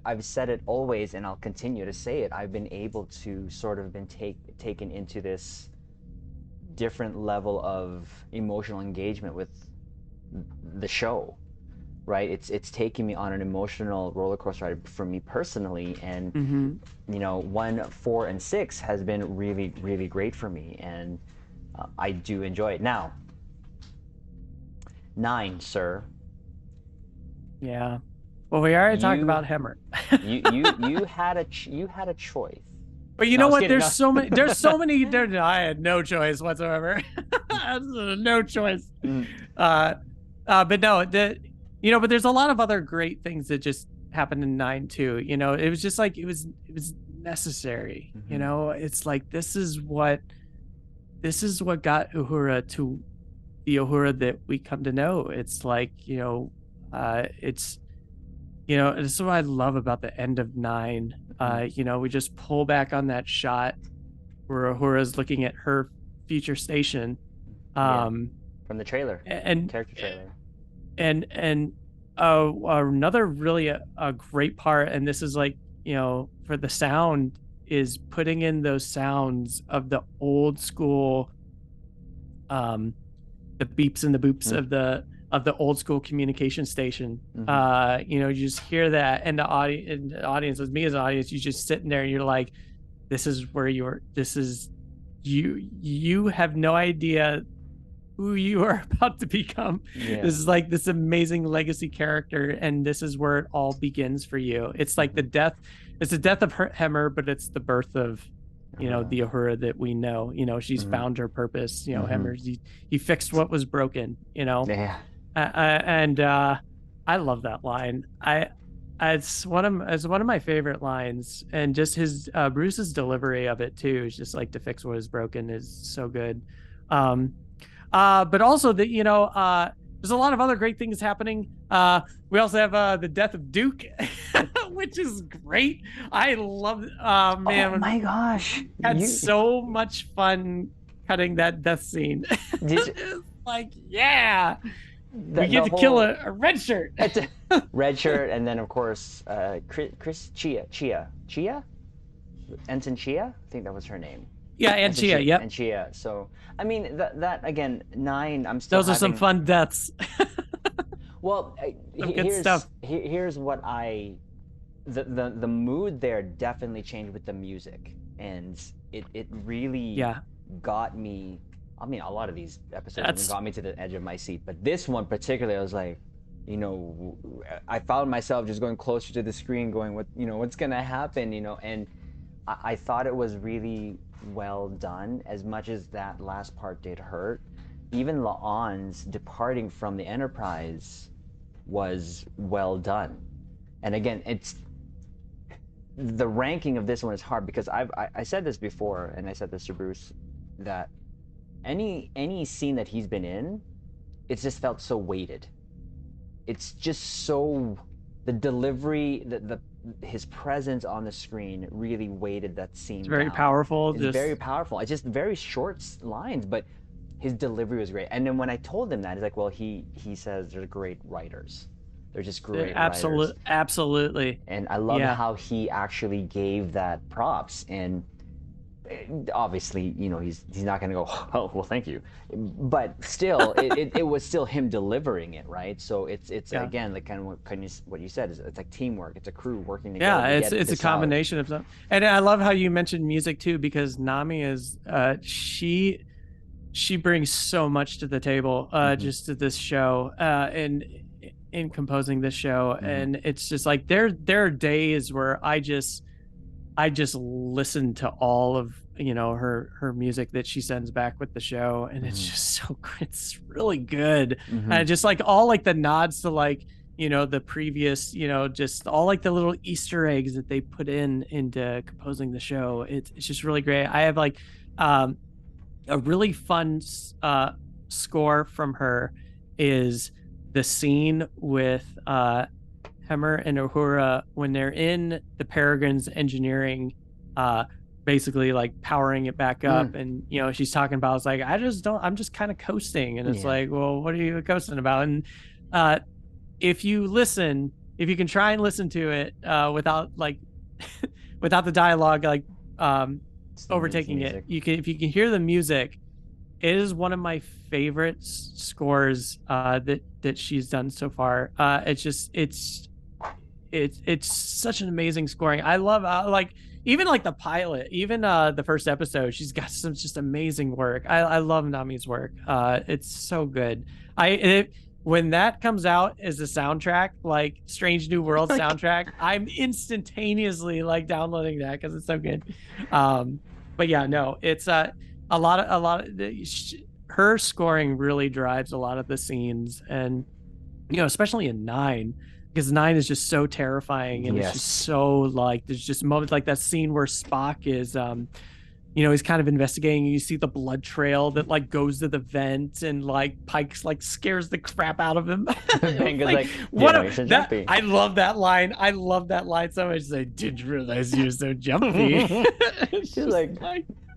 I've said it always, and I'll continue to say it. I've been able to sort of been taken into this different level of emotional engagement with the show, right? It's taking me on an emotional roller coaster ride for me personally, and you know, 1, 4, and 6 has been really, really great for me, and I do enjoy it. Now, 9, sir. Yeah. Well, we already talked about Hemmer. you had a choice. But you know what? There's so many. I had no choice whatsoever. No choice. But no, you know. But there's a lot of other great things that just happened in 9 too. You know, it was just like it was necessary. You know, it's like this is what got Uhura to the Uhura that we come to know. It's like, you know, it's, you know, this is what I love about the end of 9. You know, we just pull back on that shot where Uhura's looking at her future station. From the trailer. And character trailer. And another really a great part, and this is like, you know, for the sound, is putting in those sounds of the old school, the beeps and the boops of the old school communication station. You know, you just hear that, and the audience, with me as an audience, you just sitting there and you're like, this is where you have no idea who you are about to become. This is like this amazing legacy character, and this is where it all begins for you. It's like the death of Hemmer, but it's the birth of, you know, the Uhura that we know. You know, she's found her purpose. You know, Hemmer's he fixed what was broken, you know. And I love that line. It's one of my favorite lines, and just his Bruce's delivery of it too is just like, to fix what is broken is so good. But also that, you know, there's a lot of other great things happening. We also have the death of Duke, which is great. I love it. Man, oh my gosh, had so much fun cutting that death scene. Like, yeah. We get to kill a red shirt. Red shirt, and then of course Chris Chia, Ensign Chia, I think that was her name. Yeah, and Chia, yep. And Chia. So I mean that again, 9. I'm still. Those are some fun deaths. Well, good stuff. Here's what the mood there definitely changed with the music, and it really got me. I mean, a lot of these episodes got me to the edge of my seat, but this one particularly, I was like, you know, I found myself just going closer to the screen, going, what's gonna happen, you know? And I thought it was really well done. As much as that last part did hurt, even La'an's departing from the Enterprise was well done. And again, the ranking of this one is hard because I said this before, and I said this to Bruce, that any scene that he's been in, it's just felt so weighted. It's just so, the delivery, his presence on the screen really weighted that scene It's very down. powerful. It's very powerful. It's just very short lines, but his delivery was great. And then when I told him that, he's like, well, he says they're great writers. They're just great writers. Absolutely. And I love how he actually gave that props. And obviously, you know, he's not going to go, oh, well, thank you. But still, it was still him delivering it, right? So it's again, like kind of what you said, is it's like teamwork. It's a crew working together. Yeah, it's a combination of them. And I love how you mentioned music too, because Nami is she brings so much to the table just to this show and in composing this show. And it's just like there are days where I just listen to all of, you know, her music that she sends back with the show, and it's just so, it's really good. And just like all like the nods to, like, you know, the previous, you know, just all like the little Easter eggs that they put into composing the show. It's just really great. I have like a really fun score from her is the scene with Hemmer and Uhura when they're in the Peregrine's engineering, basically like powering it back up. And, you know, she's talking about, it's like, I'm just kind of coasting. And it's like, well, what are you coasting about? And if you can try and listen to it without like, without the dialogue, like overtaking it, if you can hear the music, it is one of my favorite scores that she's done so far. It's such an amazing scoring. I love like even like the pilot, even the first episode, she's got some just amazing work. I love Nami's work. It's so good. When that comes out as a soundtrack, like Strange New World soundtrack, I'm instantaneously like downloading that because it's so good. But yeah, no, it's a lot of her scoring really drives a lot of the scenes, and you know, especially in 9, because 9 is just so terrifying, and it's just so like there's just moments like that scene where Spock is you know, he's kind of investigating, and you see the blood trail that like goes to the vent, and like Pike's like scares the crap out of him. Like, I love that line. I love that line so much. I didn't realize you were so jumpy. She's like,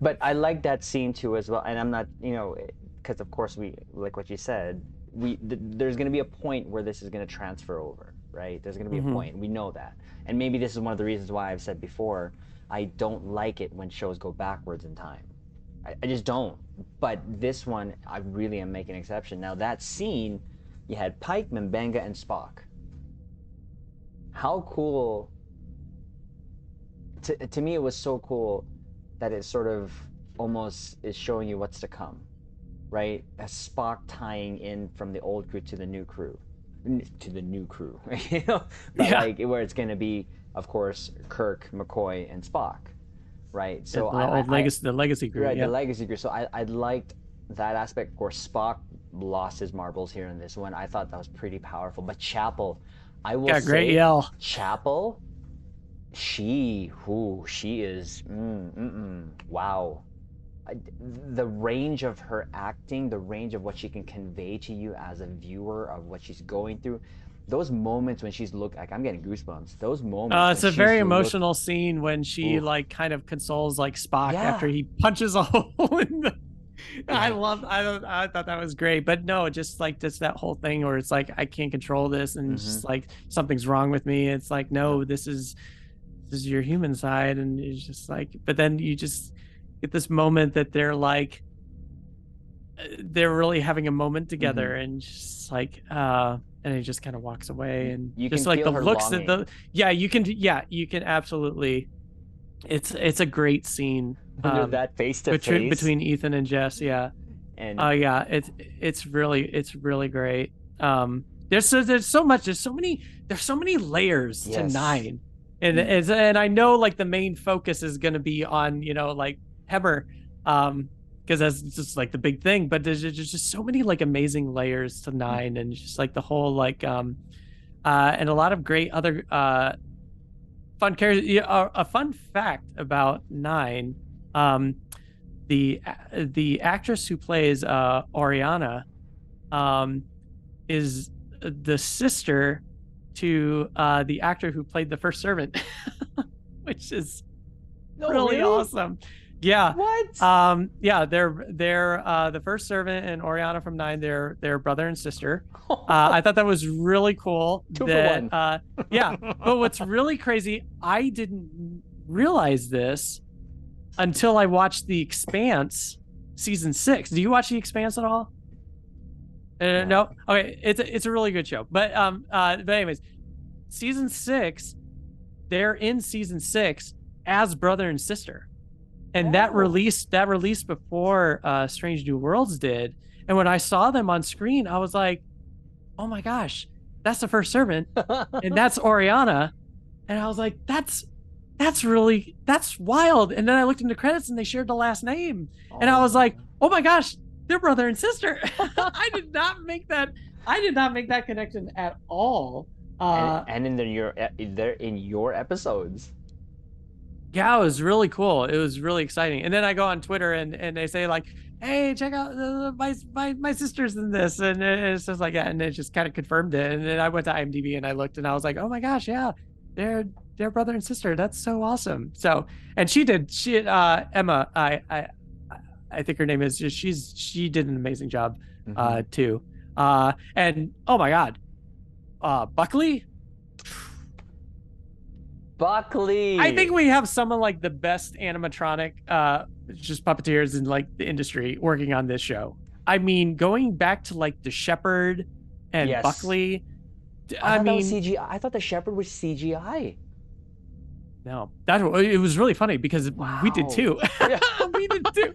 but I like that scene too as well. And I'm not, you know, because of course we, like what you said, there's going to be a point where this is going to transfer over, right? There's going to be a point. We know that. And maybe this is one of the reasons why I've said before, I don't like it when shows go backwards in time. I just don't. But this one, I really am making an exception. Now that scene, you had Pike, M'Benga, and Spock. How cool. To me, it was so cool that it sort of almost is showing you what's to come, right? As Spock tying in from the old crew to the new crew. You know? But like where it's going to be, of course, Kirk, McCoy, and Spock, right? So the legacy group, right? The legacy group. So I liked that aspect. Of course, Spock lost his marbles here in this one. I thought that was pretty powerful. But Chapel, I will say, great yell. Chapel, she is, wow. The range of her acting, the range of what she can convey to you as a viewer of what she's going through. Those moments when she's like, I'm getting goosebumps. Those moments. It's a very emotional scene when she like kind of consoles like Spock after he punches a hole in the. I thought that was great, but no, just that whole thing where it's like I can't control this, and it's just like something's wrong with me. It's like no, this is your human side, and it's just like, but then you just get this moment that they're like they're really having a moment together, and just like and he just kind of walks away, and you just can like feel the her looks longing. that you can absolutely. It's a great scene. That face to face between Ethan and Jess, and it's really great. There's so much, there's so many layers to 9, and I know like the main focus is going to be on, you know, like Hemmer, because that's just like the big thing, but there's just so many like amazing layers to 9, and just like the whole like and a lot of great other fun character. Yeah, a fun fact about Nine, um, the actress who plays Oriana, is the sister to the actor who played the first servant, which is No, really really? awesome. Yeah. What? Yeah, they're the first servant and Oriana from Nine, they're brother and sister. I thought that was really cool. Two for That one. yeah. But what's really crazy, I didn't realize this until I watched The Expanse season 6. Do you watch The Expanse at all? No. Okay, it's a really good show. But anyways, season 6, they're in season 6 as brother and sister. And that released before Strange New Worlds did. And when I saw them on screen, I was like, "Oh my gosh, that's the first servant, and that's Oriana." And I was like, "That's wild." And then I looked into credits, and they shared the last name, and I was like, "Oh my gosh, they're brother and sister." I did not make that connection at all. And they're in your episodes. Yeah, it was really cool. It was really exciting. And then I go on Twitter and they say like, "Hey, check out my sister's in this," and it's just like, yeah, and it just kind of confirmed it. And then I went to IMDb and I looked and I was like, "Oh my gosh, yeah, they're brother and sister. That's so awesome." So, and she Emma, I think her name is. She did an amazing job, too. And oh my God, Buckley. I think we have some of like the best animatronic just puppeteers in like the industry working on this show. I mean, going back to like the Shepherd and Buckley. I mean, that was CGI. I thought the Shepherd was CGI. No, it was really funny because we did too. We did too.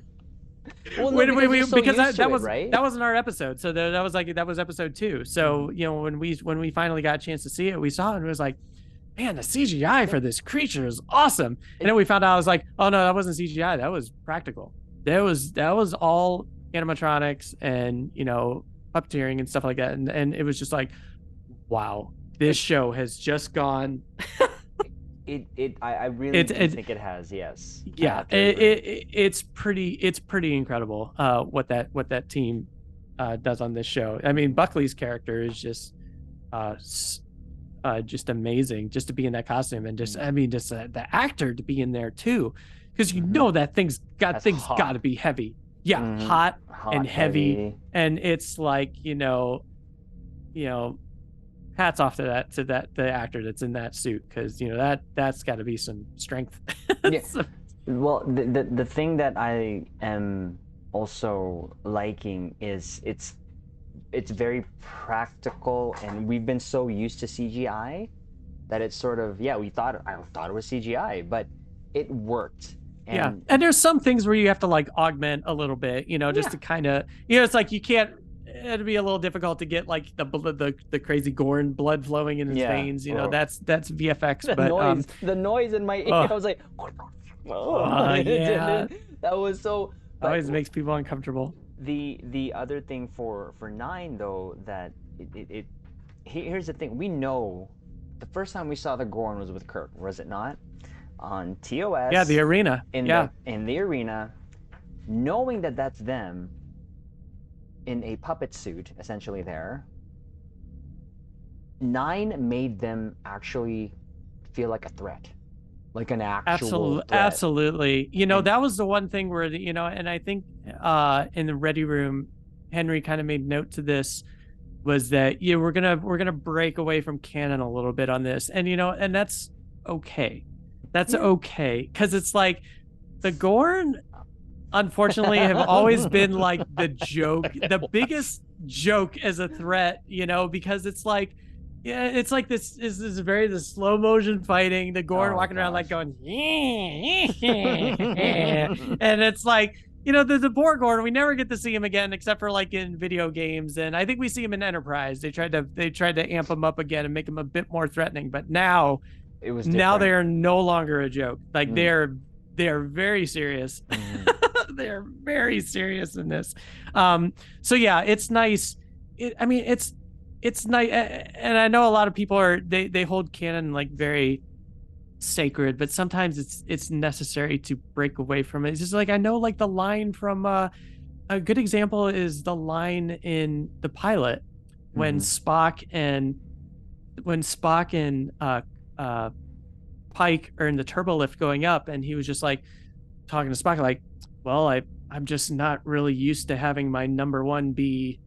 Well, no, because that wasn't our episode. So that was episode 2. So when we finally got a chance to see it, we saw it and it was like, man, the CGI for this creature is awesome. And then we found out, I was like, oh no, that wasn't CGI. That was practical. That was all animatronics and, puppeteering and stuff like that. And it was just like, wow, this show has just gone. I really think it has. Yes. Yeah. It's pretty incredible. What that team does on this show. I mean, Buckley's character is just amazing, just to be in that costume, and just the actor to be in there too, because that thing's got to be heavy. Yeah, hot and heavy, and it's like hats off to the actor that's in that suit, because that's got to be some strength. Yeah. Well, the thing that I am also liking is it's very practical, and we've been so used to CGI that it's sort of, I thought it was CGI, but it worked. And there's some things where you have to like augment a little bit, just to kind of, it's like you can't. It'd be a little difficult to get like the crazy Gorn blood flowing in his veins. That's VFX. The noise in my ear, I was like, yeah, that was so. Always makes people uncomfortable. The other thing for 9 though, that here's the thing, we know the first time we saw the Gorn was with Kirk, was it not? On TOS. Yeah, the arena. In the arena, knowing that that's them in a puppet suit, essentially there. 9 made them actually feel like a threat. Like an actual threat. Absolutely. That was the one thing where, and I think in the Ready Room, Henry kind of made note to this, was that we're gonna break away from canon a little bit on this, and and that's okay. That's okay, because it's like the Gorn, unfortunately, have always been like the joke, the biggest joke as a threat, because it's like. Yeah, it's like this is the slow motion fighting, the Gorn walking around like going, and it's like, the poor Gorn, we never get to see him again except for like in video games, and I think we see him in Enterprise. They tried to amp him up again and make him a bit more threatening, but now they are no longer a joke. Like they're very serious. They're very serious in this. So yeah, it's nice. It's nice, and I know a lot of people they hold canon like very sacred, but sometimes it's necessary to break away from it. It's just like, I know, like the line from a good example is the line in the pilot when Spock and Pike are in the turbo lift going up, and he was just like talking to Spock like, well, I'm just not really used to having my number one be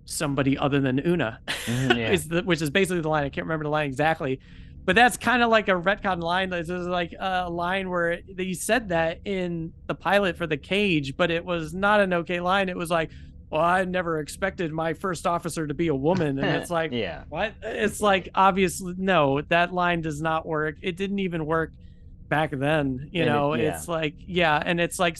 somebody other than Una. Yeah. Which is basically the line. I can't remember the line exactly, but that's kind of like a retcon line. This is like a line where he said that in the pilot for the Cage, but it was not an okay line. It was like, well, I never expected my first officer to be a woman. And it's like, yeah, what? It's like, obviously, no, that line does not work. It didn't even work back then, you know. It's like, yeah. And it's like,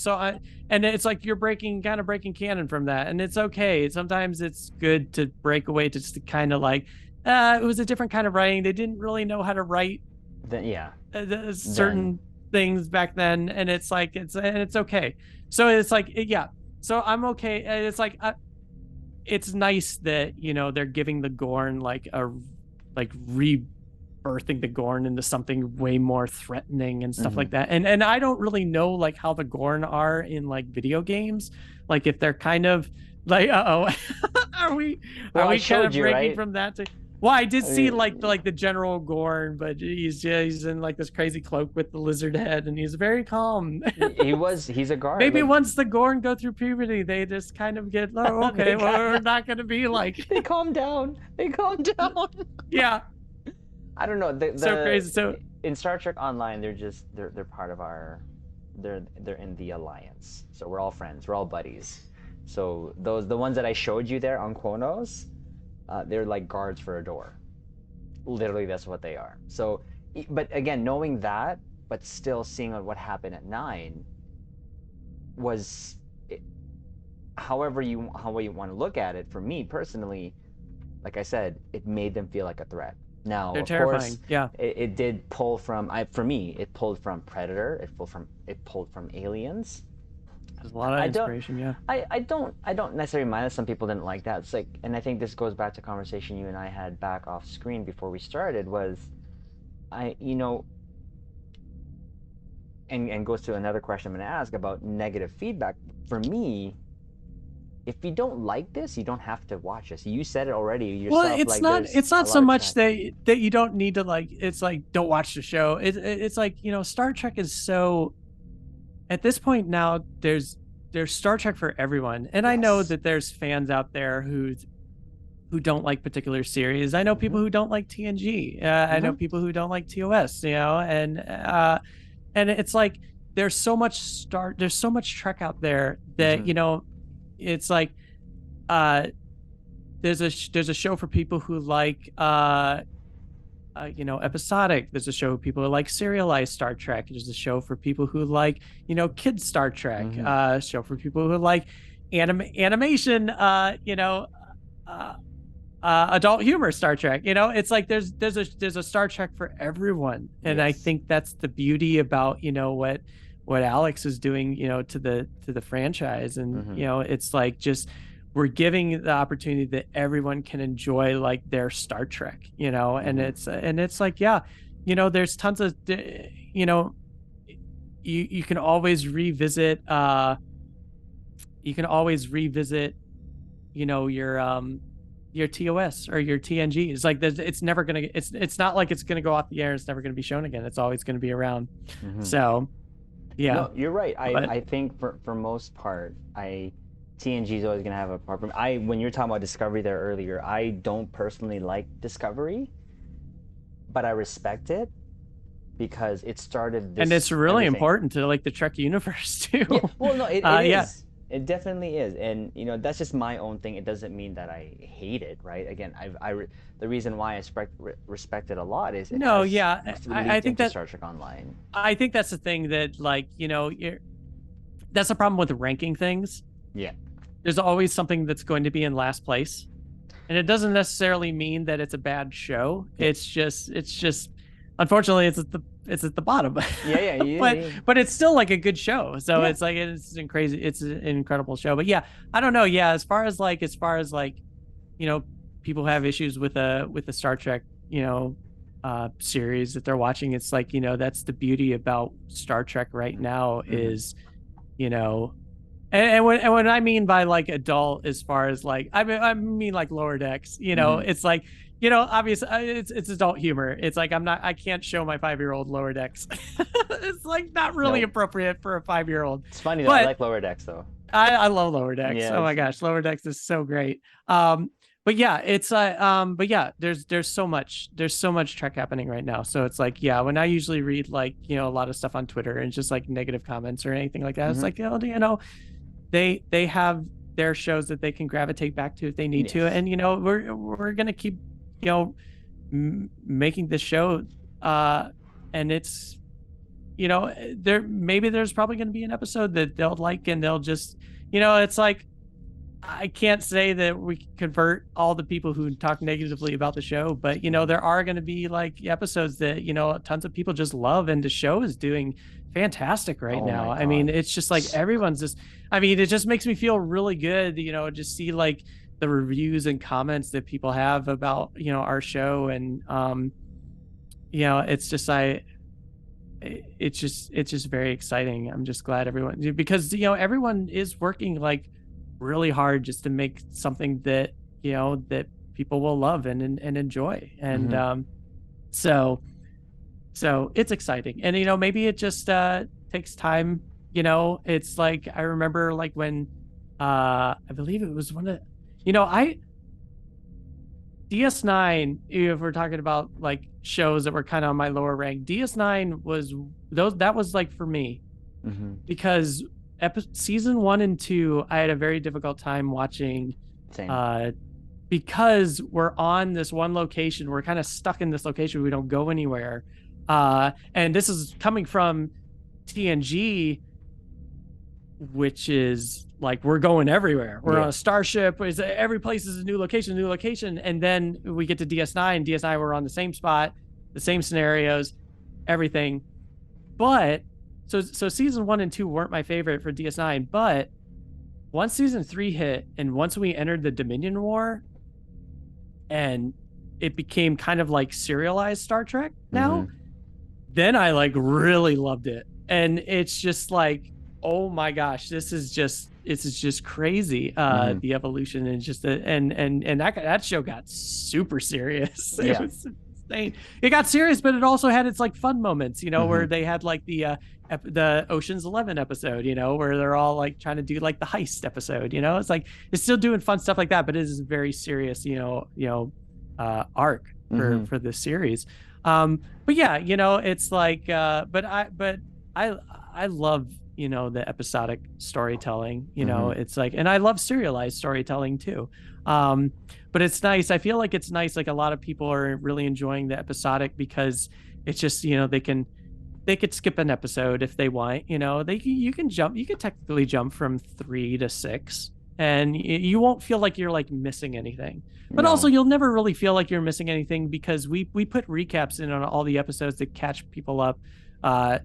and it's like you're breaking canon from that. And it's okay. Sometimes it's good to break away, just to kind of like, it was a different kind of writing. They didn't really know how to write certain things back then. And it's like, it's okay. So it's like, yeah. So I'm okay. It's like, it's nice that, you know, they're giving the Gorn like rebirthing the Gorn into something way more threatening and stuff like that. And I don't really know like how the Gorn are in like video games. Like if they're kind of like, are we kind of breaking from that to? Well, I did see like the General Gorn, but he's in like this crazy cloak with the lizard head, and he's very calm. He's a guard. Maybe once the Gorn go through puberty, they just kind of get, oh, okay, well, we're not going to be like. They calm down. Yeah. I don't know. So crazy. So in Star Trek Online, they're part of they're in the Alliance. So we're all friends. We're all buddies. So the ones that I showed you there on Kronos, they're like guards for a door. Literally, that's what they are. So, but again, knowing that, but still seeing what happened at 9 was, however you want to look at it. For me personally, like I said, it made them feel like a threat. Now, they're of terrifying. course, yeah, it did pull from. For me, it pulled from Predator. It pulled from Aliens. There's a lot of inspiration. Yeah. I don't necessarily mind that some people didn't like that. It's like, and I think this goes back to a conversation you and I had back off screen before we started. Was and goes to another question I'm going to ask about negative feedback. For me, if you don't like this, you don't have to watch this. You said it already yourself. Well, it's not so much that you don't need to like. It's like, don't watch the show. It's like, you know, Star Trek is so. At this point now, there's Star Trek for everyone, and I know that there's fans out there who don't like particular series. I know people who don't like TNG. I know people who don't like TOS. You know, and it's like there's so much Trek out there that you know, it's like there's a show for people who like you know, episodic. There's a show for people who like serialized Star Trek. There's a show for people who like, you know, kids Star Trek. Show for people who like animation. You know, adult humor Star Trek. You know, it's like there's a Star Trek for everyone, and I think that's the beauty about, you know, what Alex is doing, you know, to the franchise, and you know, it's like just. We're giving the opportunity that everyone can enjoy like their Star Trek, you know, and it's like, yeah, you know, there's tons of, you know, you can always revisit, you know, your TOS or your TNG. It's like, it's never going to, it's not like it's going to go off the air. It's never going to be shown again. It's always going to be around. So yeah, no, you're right. I think for most part, TNG is always going to have a part. When you're talking about Discovery there earlier, I don't personally like Discovery, but I respect it because it started this. And it's really important to like the Trek universe too. Yeah, well, no, it is. It definitely is. And, you know, that's just my own thing. It doesn't mean that I hate it, right? Again, the reason why I respect it a lot is I think that Star Trek Online. I think that's the thing that, like, you know, that's the problem with ranking things. Yeah. There's always something that's going to be in last place, and it doesn't necessarily mean that it's a bad show. It's just unfortunately it's at the bottom. But it's still like a good show. So it's like it's an incredible show. But yeah, I don't know. Yeah, as far as like you know, people have issues with the Star Trek, you know, series that they're watching. It's like, that's the beauty about Star Trek right now is, you know, and when I mean by like adult, as far as like I mean like Lower Decks, it's like, obviously it's adult humor. It's like I can't show my 5-year-old Lower Decks. It's like not really Nope. appropriate for a 5-year-old. It's funny though. I But like Lower Decks though. I love Lower Decks. Yeah. Oh my gosh, Lower Decks is so great. But yeah, but yeah, there's so much Trek happening right now. So it's like, yeah, when I usually read like, a lot of stuff on Twitter and just like negative comments or anything like that, it's like, they have their shows that they can gravitate back to if they need to, and we're gonna keep making this show, and it's there's probably going to be an episode that they'll like, and they'll just it's like, I can't say that we convert all the people who talk negatively about the show, but there are going to be like episodes that tons of people just love, and the show is doing fantastic right now. I mean, it's just like everyone's just, I mean, it just makes me feel really good, just see like the reviews and comments that people have about our show, and it's just it's just very exciting. I'm just glad everyone, because everyone is working like really hard just to make something that that people will love and enjoy, and so it's exciting, and maybe it just takes time. It's like, I remember like when I believe it was one of I DS9, if we're talking about like shows that were kind of on my lower rank, DS9 was that was like for me, because season 1 and 2 I had a very difficult time watching. Same. Because we're on this one location, we're kind of stuck in this location, we don't go anywhere, and this is coming from TNG, which is like, we're going everywhere, we're on a starship, every place is a new location, and then we get to DS9, we're on the same spot, the same scenarios, everything. But so season 1 and 2 weren't my favorite for DS9, but once season 3 hit, and once we entered the Dominion War, and it became kind of like serialized Star Trek now, then I like really loved it. And it's just like, oh my gosh, this is just crazy, the evolution, and just and that show got super serious. It was insane. It got serious, but it also had its like fun moments, where they had like the Ocean's 11 episode, where they're all like trying to do like the heist episode. It's like, it's still doing fun stuff like that, but it is a very serious arc for this series. But yeah, it's like, but I love the episodic storytelling. It's like, and I love serialized storytelling too. But it's nice. I feel like it's nice. Like, a lot of people are really enjoying the episodic, because it's just, they could skip an episode if they want. You can technically jump from 3 to 6, and you won't feel like you're like missing anything. But also, you'll never really feel like you're missing anything, because we put recaps in on all the episodes to catch people up. To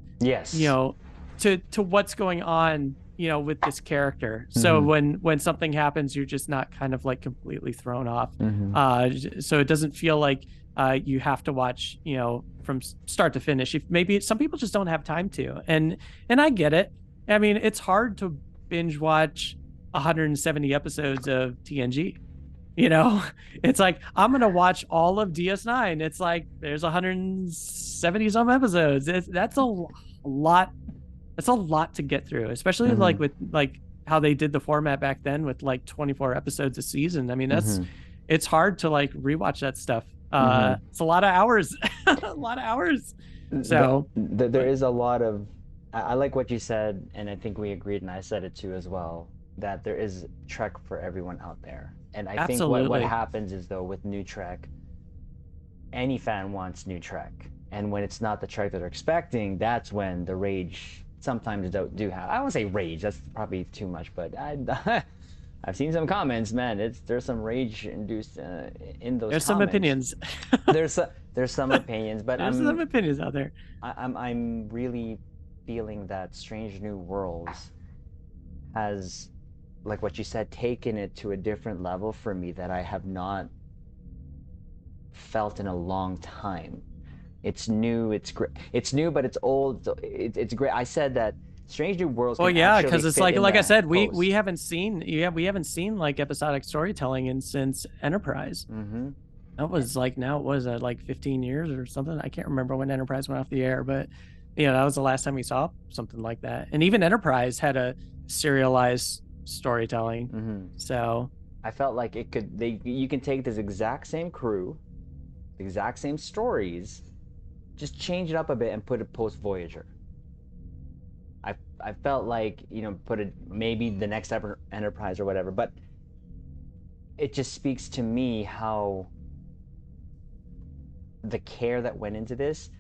what's going on, with this character. So when something happens, you're just not kind of like completely thrown off. So it doesn't feel like you have to watch, from start to finish. If maybe some people just don't have time to, and I get it. I mean, it's hard to binge watch 170 episodes of TNG. It's like, I'm gonna watch all of DS9. It's like, there's 170 some episodes. That's a lot. That's a lot to get through, especially like with like how they did the format back then with like 24 episodes a season. I mean, it's hard to like rewatch that stuff. It's a lot of hours. A lot of hours. So there is a lot of, I like what you said, and I think we agreed, and I said it too as well, that there is Trek for everyone out there. And I think what happens is, though, with new Trek, any fan wants new Trek, and when it's not the Trek that they're expecting, that's when the rage sometimes do have. I won't say rage, that's probably too much, but I've seen some comments, man. There's some rage induced in those. There's comments. Some opinions. there's some opinions, but there's some opinions out there. I'm really feeling that Strange New Worlds has, like what you said, taken it to a different level for me that I have not felt in a long time. It's new. It's great. It's new, but it's old. It's great. I said that Strange New Worlds Well, can yeah, actually because it's fit in like I the said, we post. haven't seen we haven't seen like episodic storytelling in since Enterprise. Mm-hmm. That was like now was that like 15 years or something? I can't remember when Enterprise went off the air, but that was the last time we saw something like that. And even Enterprise had a serialized storytelling. Mm-hmm. So I felt like you can take this exact same crew, exact same stories, just change it up a bit and put it post Voyager. I felt like put it maybe the next Enterprise or whatever, but it just speaks to me how the care that went into this.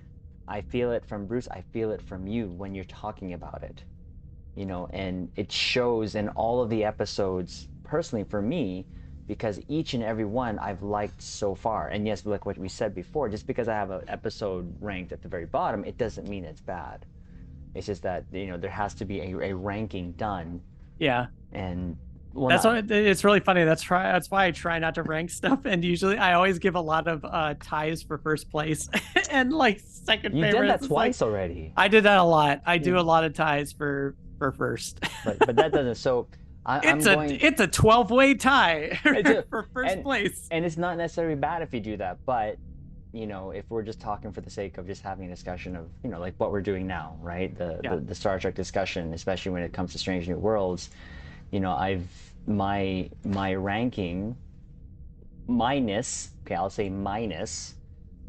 I feel it from Bruce. I feel it from you when you're talking about it, and it shows in all of the episodes. Personally, for me, because each and every one I've liked so far. And yes, like what we said before, just because I have an episode ranked at the very bottom, it doesn't mean it's bad. It's just that there has to be a ranking done. Yeah. And that's why it's really funny. That's why I try not to rank stuff, and usually I always give a lot of ties for first place and like second favorite. You did that twice already. I did that a lot. I do a lot of ties for first. but that doesn't. So it's a 12-way tie for first place. And it's not necessarily bad if you do that, but if we're just talking for the sake of just having a discussion of like what we're doing now, right? The Star Trek discussion, especially when it comes to Strange New Worlds, my ranking minus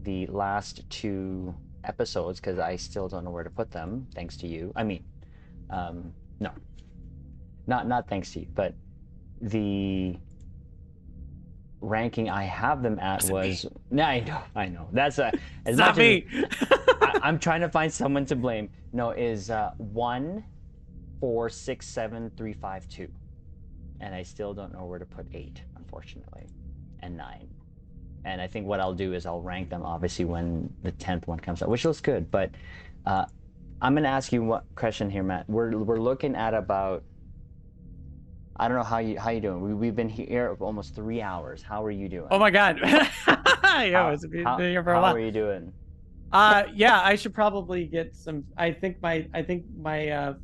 the last 2 episodes, because I still don't know where to put them, thanks to you. I mean, no, not thanks to you, but the ranking I have them at was no, I know that's as not me. I'm trying to find someone to blame. No, is 1, 4, 6, 7, 3, 5, 2, and I still don't know where to put 8, unfortunately, and 9. And I think what I'll do is I'll rank them obviously when the 10th one comes out, which looks good. But I'm gonna ask you what question here, Matt. We're looking at about, I don't know how you doing. We've been here almost 3 hours. How are you doing? Oh my God. It's been here for a while. How are you doing? Yeah, I should probably get some. I think my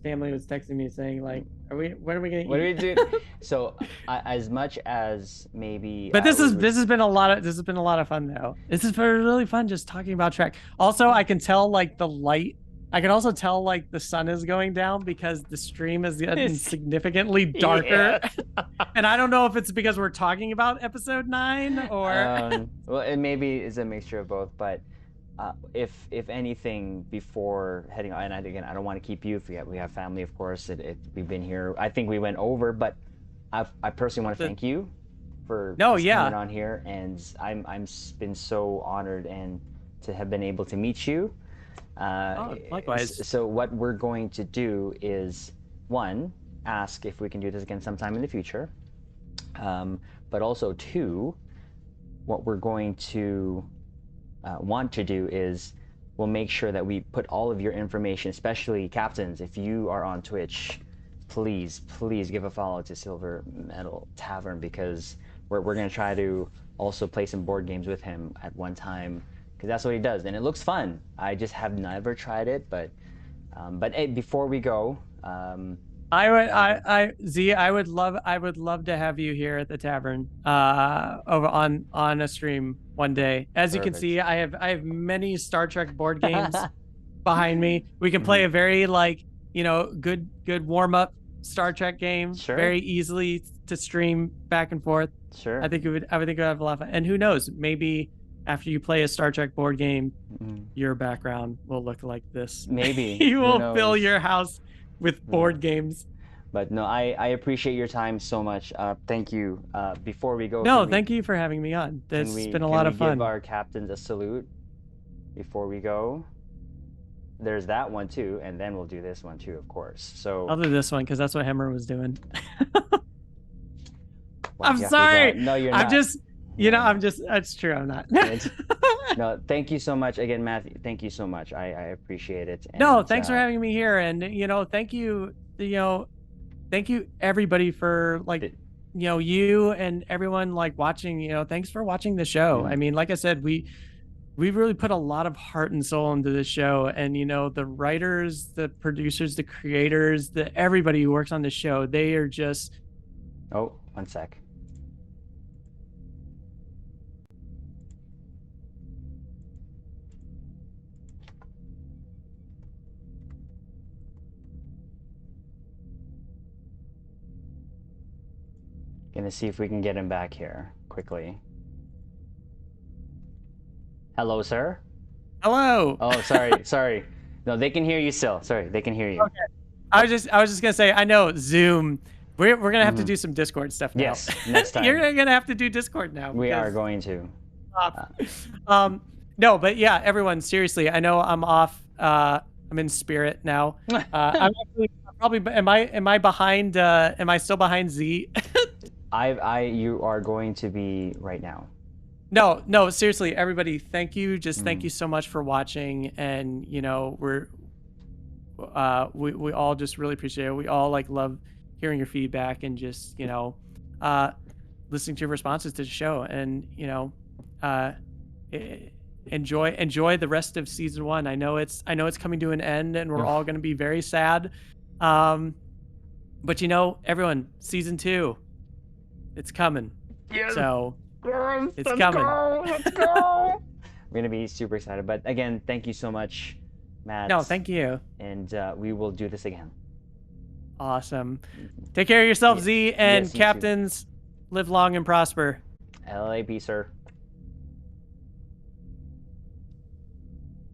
family was texting me saying like, what are we gonna eat? What do we do? So as much as maybe. But this has been a lot of fun though. This has been really fun just talking about Trek. Also, I can tell like the light. I can also tell like the sun is going down because the stream is getting significantly darker. Yes. And I don't know if it's because we're talking about episode 9 or. Well, it maybe is a mixture of both, but. If anything, before heading on, and again, I don't want to keep you. If we have family, of course. We've been here. I think we went over, but I personally want to thank you for coming on here, and I'm been so honored and to have been able to meet you. Likewise. So what we're going to do is, 1, ask if we can do this again sometime in the future, but also 2, what we're going to want to do is we'll make sure that we put all of your information, especially captains, if you are on Twitch, please give a follow to Silver Medal Tavern, because we're going to try to also play some board games with him at one time, because that's what he does and it looks fun. I just have never tried it, but hey, before we go, I would love to have you here at the tavern over on a stream one day. As you can see, I have many Star Trek board games behind me. We can play a very good warm up Star Trek game, very easily to stream back and forth. Sure. I would think it would have a lot of fun. And who knows, maybe after you play a Star Trek board game, your background will look like this. Maybe. You will fill your house with board games. But no, I appreciate your time so much. Thank you. Before we go, thank you for having me on. It's been a lot of fun. Give our captains a salute before we go. There's that one too, and then we'll do this one too, of course. So I'll do this one because that's what Hemmer was doing. Well, I'm sorry. No, you're not. I'm just. That's true. I'm not. No, thank you so much again, Matthew. Thank you so much. I appreciate it. And, no, thanks for having me here, and thank you. Thank you everybody for you and everyone watching. Thanks for watching the show. I mean, like I said, we really put a lot of heart and soul into this show. And, you know, the writers, the producers, the creators, everybody who works on the show, they are just. Oh, one sec. Gonna see if we can get him back here quickly. Hello, sir. Hello. Oh, sorry. No, they can hear you still. Sorry, they can hear you. Okay. I was just gonna say, I know Zoom. We're gonna have to do some Discord stuff now. Yes, next time. You're gonna have to do Discord now. We are going to. No, but yeah, everyone, seriously, I know I'm off. I'm in spirit now. I'm actually probably. Am I behind? Am I still behind Z? You are going to be right now. No, seriously, everybody, thank you. Just thank you so much for watching, and you know, we all just really appreciate it. We all like love hearing your feedback and just, you know, listening to your responses to the show, and you know, enjoy the rest of season 1. I know it's coming to an end, and we're all going to be very sad. But you know, everyone, season 2, it's coming. Yes. So it's coming. Let's go. We're gonna be super excited. But again, thank you so much, Matt. No, thank you. And we will do this again. Awesome. Take care of yourself, Z, and yes, captains. Live long and prosper. LLaP, sir.